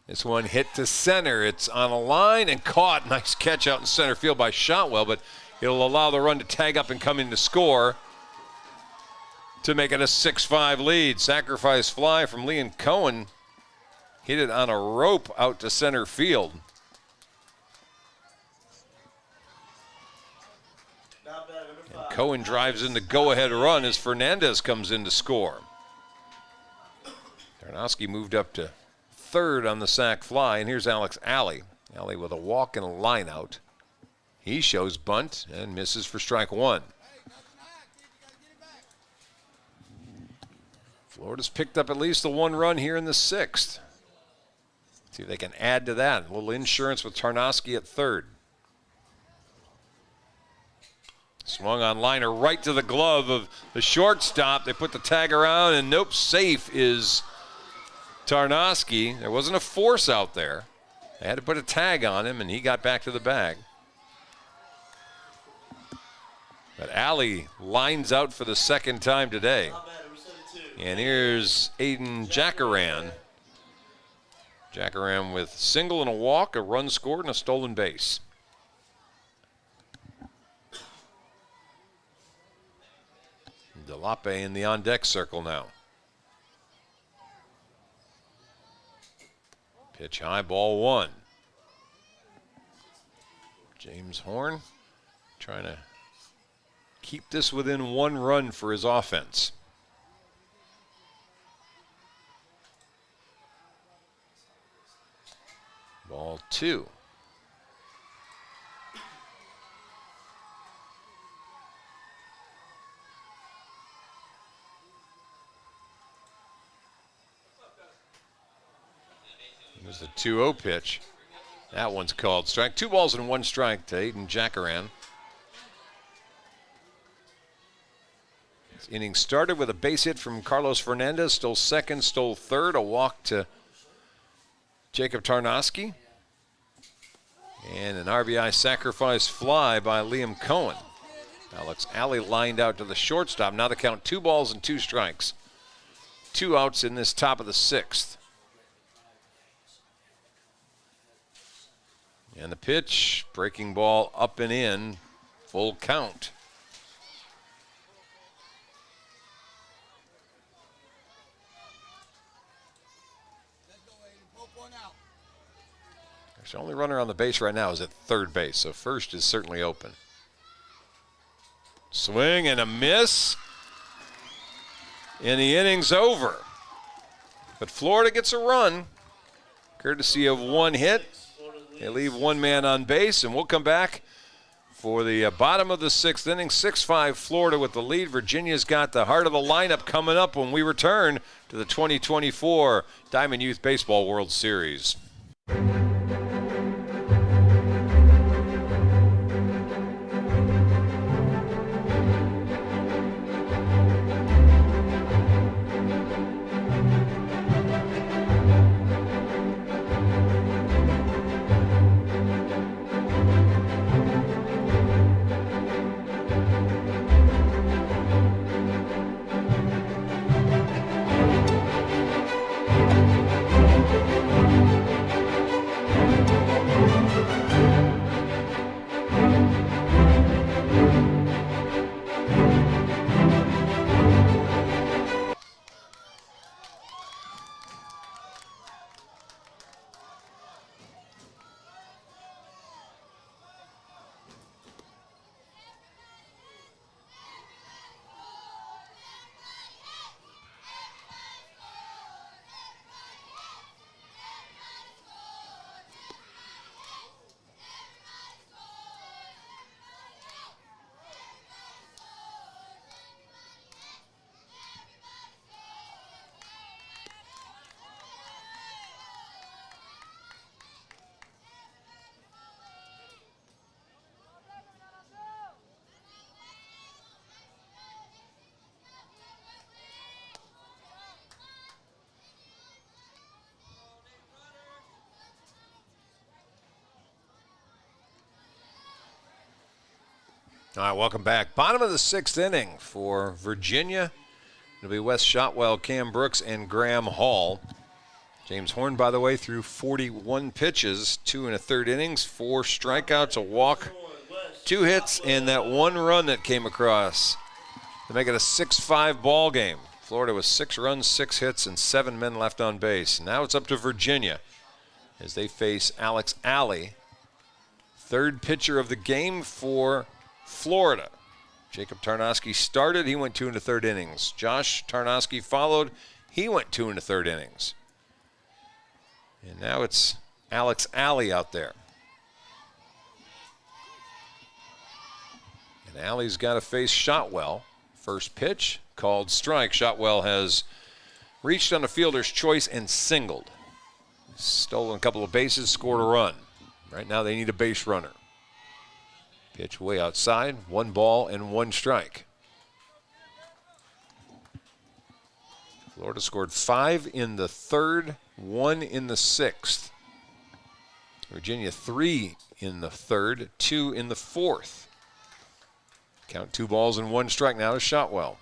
[SPEAKER 1] This one hit to center. It's on a line and caught. Nice catch out in center field by Shotwell, but it'll allow the run to tag up and come in to score to make it a 6-5 lead. Sacrifice fly from Liam Cohen. Hit it on a rope out to center field. And Cohen drives in the go-ahead run as Fernandez comes in to score. Tarnowski moved up to third on the sac fly, and here's Alex Alley. Alley with a walk and a line out. He shows bunt and misses for strike 1. Florida's picked up at least the 1 run here in the 6th. See if they can add to that. A little insurance with Tarnowski at third. Swung on liner right to the glove of the shortstop. They put the tag around, and nope, safe is Tarnowski. There wasn't a force out there. They had to put a tag on him, and he got back to the bag. But Alley lines out for the 2nd time today. And here's Aiden Jackaran. Jackaran with single and a walk, a run scored, and a stolen base. Delape in the on-deck circle now. Pitch high, ball 1. James Horn trying to keep this within 1 run for his offense. Ball 2. There's the 2-0 pitch. That one's called strike. 2 balls and 1 strike to Aiden Jackaran. This inning started with a base hit from Carlos Fernandez. Stole second, stole third. A walk to Jacob Tarnowski. And an RBI sacrifice fly by Liam Cohen. Alex Alley lined out to the shortstop. Now the count 2 balls and 2 strikes. 2 outs in this top of the 6th. And the pitch, breaking ball up and in, full count. The only runner on the base right now is at third base, so first is certainly open. Swing and a miss, and the inning's over. But Florida gets a run. courtesy of one hit. They leave one man on base, and we'll come back for the bottom of the 6th inning. 6-5 Florida with the lead. Virginia's got the heart of the lineup coming up when we return to the 2024 Diamond Youth Baseball World Series. All right, welcome back. Bottom of the 6th inning for Virginia. It'll be Wes Shotwell, Cam Brooks, and Graham Hall. James Horn, by the way, threw 41 pitches, 2 1/3 innings, 4 strikeouts, a walk, 2 hits, and that 1 run that came across to make it a 6-5 ball game. Florida with 6 runs, 6 hits, and 7 men left on base. Now it's up to Virginia as they face Alex Alley, 3rd pitcher of the game for Florida. Jacob Tarnowski started. He went 2 1/3 innings. Josh Tarnowski followed. He went 2 1/3 innings. And now it's Alex Alley out there. And Alley's got to face Shotwell. First pitch, called strike. Shotwell has reached on a fielder's choice and singled. Stolen a couple of bases, scored a run. Right now they need a base runner. Pitch way outside, 1 ball and 1 strike. Florida scored 5 in the 3rd, 1 in the 6th. Virginia 3 in the 3rd, 2 in the 4th. Count 2 balls and 1 strike now to Shotwell.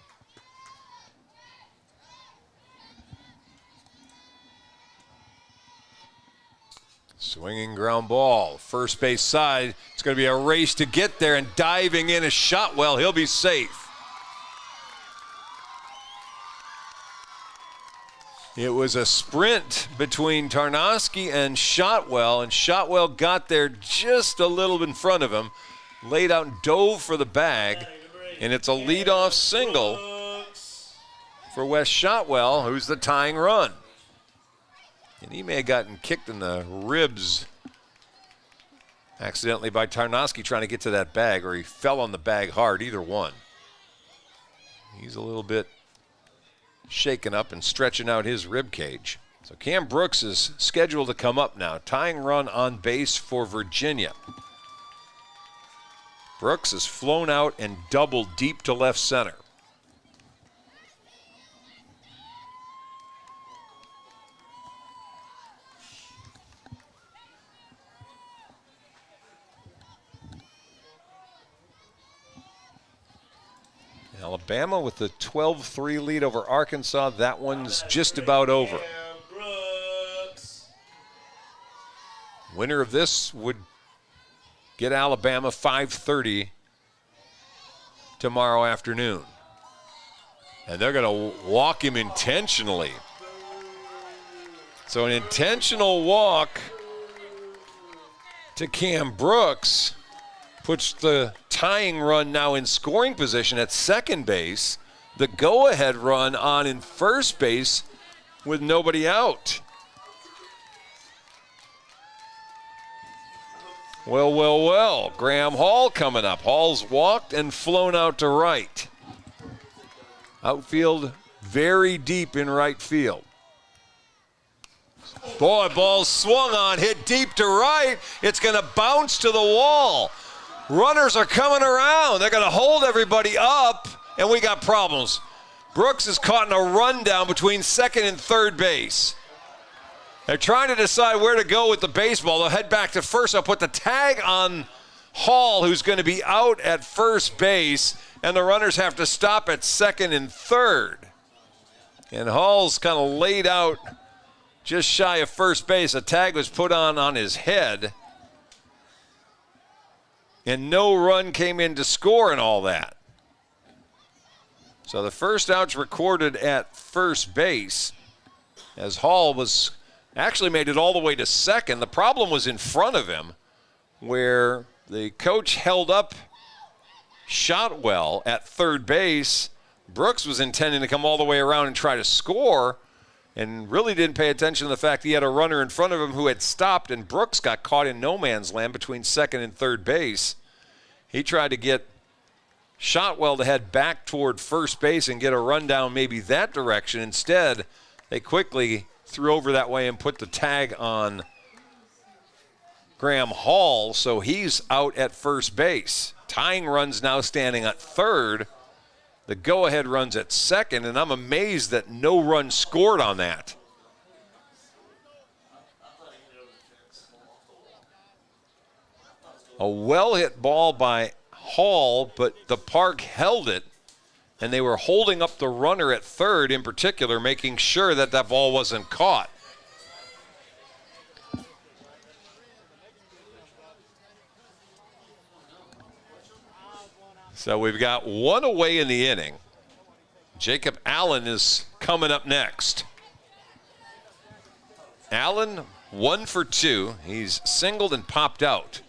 [SPEAKER 1] Swinging ground ball, first base side. It's going to be a race to get there, and diving in is Shotwell. He'll be safe. It was a sprint between Tarnowski and Shotwell got there just a little in front of him, laid out and dove for the bag, and it's a leadoff single for Wes Shotwell, who's the tying run. And he may have gotten kicked in the ribs accidentally by Tarnowski trying to get to that bag, or he fell on the bag hard, either one. He's a little bit shaken up and stretching out his rib cage. So Cam Brooks is scheduled to come up now. Tying run on base for Virginia. Brooks has flown out and doubled deep to left center. Alabama with the 12-3 lead over Arkansas. That one's just about over. Winner of this would get Alabama 5:30 tomorrow afternoon. And they're going to walk him intentionally. So an intentional walk to Cam Brooks puts the tying run now in scoring position at second base. The go-ahead run on in first base with nobody out. Well, well, well. Graham Hall coming up. Hall's walked and flown out to right. Outfield very deep in right field. Boy, ball swung on, hit deep to right. It's going to bounce to the wall. Runners are coming around. They're going to hold everybody up, and we got problems. Brooks is caught in a rundown between second and third base. They're trying to decide where to go with the baseball. They'll head back to first. I'll put the tag on Hall, who's going to be out at first base, and the runners have to stop at second and third. And Hall's kind of laid out just shy of first base. A tag was put on his head, and no run came in to score and all that. So the first out's recorded at first base as Hall was actually made it all the way to second. The problem was in front of him where the coach held up Shotwell at third base. Brooks was intending to come all the way around and try to score and really didn't pay attention to the fact he had a runner in front of him who had stopped, and Brooks got caught in no man's land between second and third base. He tried to get Shotwell to head back toward first base and get a run down maybe that direction. Instead, they quickly threw over that way and put the tag on Graham Hall, so he's out at first base. Tying runs now standing at third. The go-ahead runs at second, and I'm amazed that no run scored on that. A well-hit ball by Hall, but the park held it, and they were holding up the runner at third in particular, making sure that that ball wasn't caught. So we've got one away in the inning. Jacob Allen is coming up next. Allen, 1 for 2. He's singled and popped out.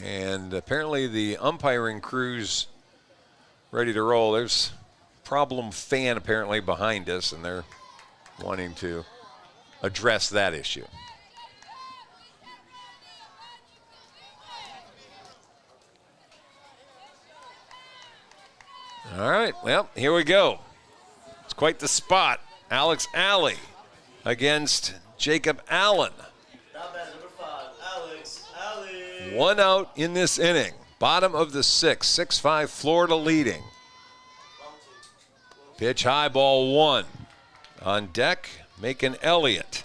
[SPEAKER 1] And apparently the umpiring crew's ready to roll. There's problem fan apparently behind us, and they're wanting to address that issue. All right, well, here we go. It's quite the spot. Alex Alley against Jacob Allen.
[SPEAKER 2] Now bat number 5, Alex Alley.
[SPEAKER 1] One out in this inning. Bottom of the sixth, 6-5 Florida leading. Pitch high, ball 1. On deck, Macon Elliott.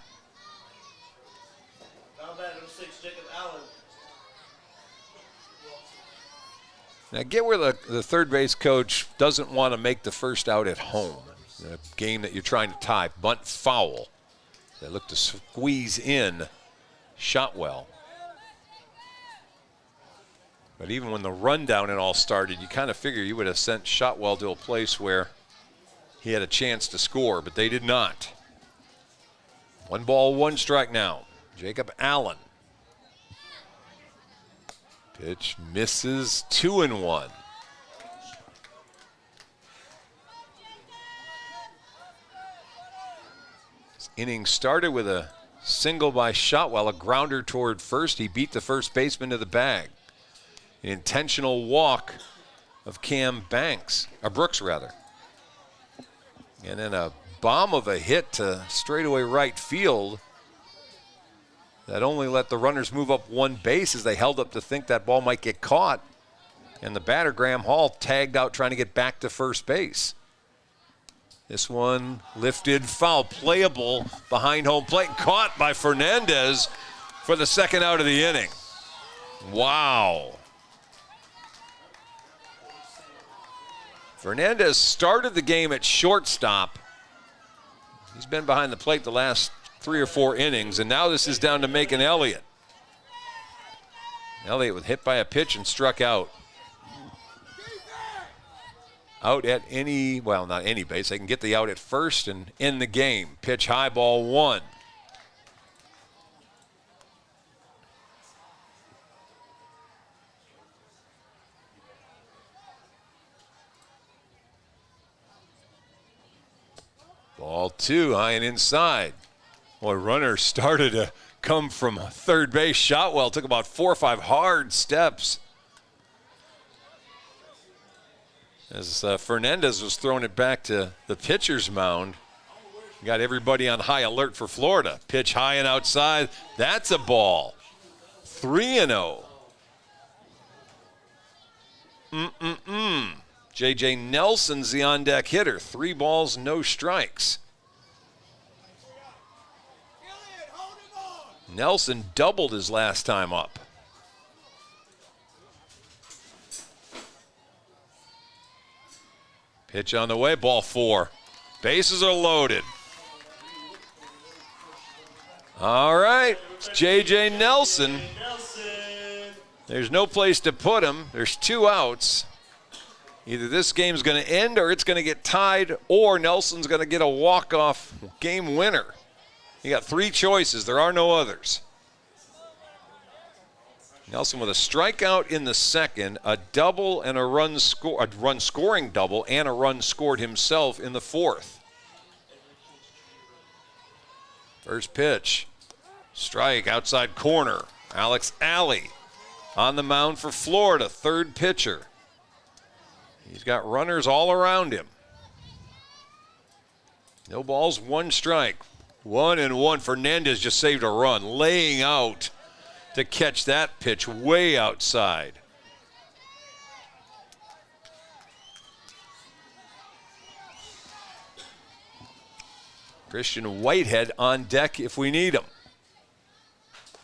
[SPEAKER 2] Now bat number 6, Jacob Allen.
[SPEAKER 1] Now get where the third base coach doesn't want to make the first out at home. A game that you're trying to tie. Bunt foul. They look to squeeze in Shotwell. But even when the rundown and all started, you kind of figure you would have sent Shotwell to a place where he had a chance to score, but they did not. 1 ball, 1 strike now. Jacob Allen. Pitch misses, 2-1. This inning started with a single by Shotwell, a grounder toward first. He beat the first baseman to the bag. An intentional walk of Cam Brooks rather. And then a bomb of a hit to straightaway right field that only let the runners move up 1 base as they held up to think that ball might get caught. And the batter, Graham Hall, tagged out trying to get back to first base. This one lifted foul, playable behind home plate, caught by Fernandez for the second out of the inning. Wow. Fernandez started the game at shortstop. He's been behind the plate the last 3 or 4 innings, and now this is down to Macon Elliott. Elliott was hit by a pitch and struck out. Out at any, well, not any base. They can get the out at first and end the game. Pitch high, ball 1. Ball 2, high and inside. Boy, runner started to come from third base. Shotwell took about 4 or 5 hard steps as Fernandez was throwing it back to the pitcher's mound. Got everybody on high alert for Florida. Pitch high and outside. That's a ball. 3-0. J.J. Nelson's the on-deck hitter. 3 balls, no strikes. Nelson doubled his last time up. Pitch on the way, ball 4. Bases are loaded. All right, it's J.J. Nelson. There's no place to put him. There's 2 outs. Either this game's going to end or it's going to get tied, or Nelson's going to get a walk-off game winner. You got 3 choices. There are no others. Nelson with a strikeout in the second, a double and a run scoring double, and a run scored himself in the 4th. First pitch, strike outside corner. Alex Alley on the mound for Florida, 3rd pitcher. He's got runners all around him. No balls, 1 strike. 1-1. Fernandez just saved a run, laying out to catch that pitch way outside. Christian Whitehead on deck if we need him.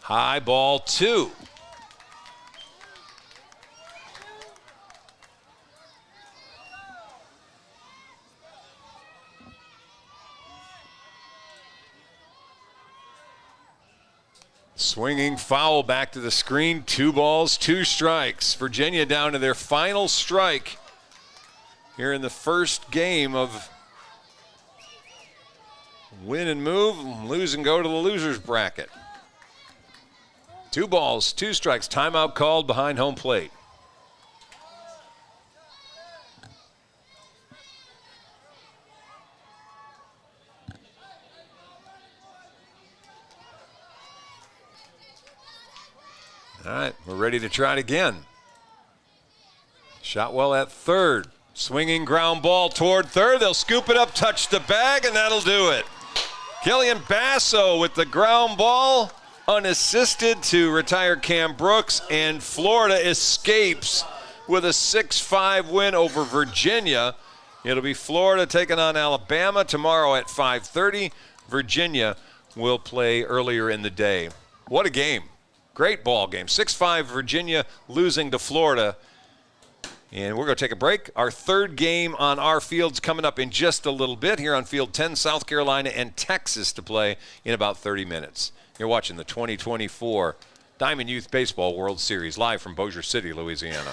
[SPEAKER 1] High ball 2. Swinging foul back to the screen. 2 balls, 2 strikes. Virginia down to their final strike here in the first game of win and move, lose and go to the loser's bracket. 2 balls, 2 strikes. Timeout called behind home plate. All right, we're ready to try it again. Shotwell at third. Swinging ground ball toward third. They'll scoop it up, touch the bag, and that'll do it. Killian Basso with the ground ball, unassisted to retire Cam Brooks, and Florida escapes with a 6-5 win over Virginia. It'll be Florida taking on Alabama tomorrow at 5:30. Virginia will play earlier in the day. What a game. Great ball game. 6-5 Virginia losing to Florida. And we're going to take a break. Our 3rd game on our fields coming up in just a little bit here on Field 10, South Carolina and Texas to play in about 30 minutes. You're watching the 2024 Diamond Youth Baseball World Series live from Bossier City, Louisiana.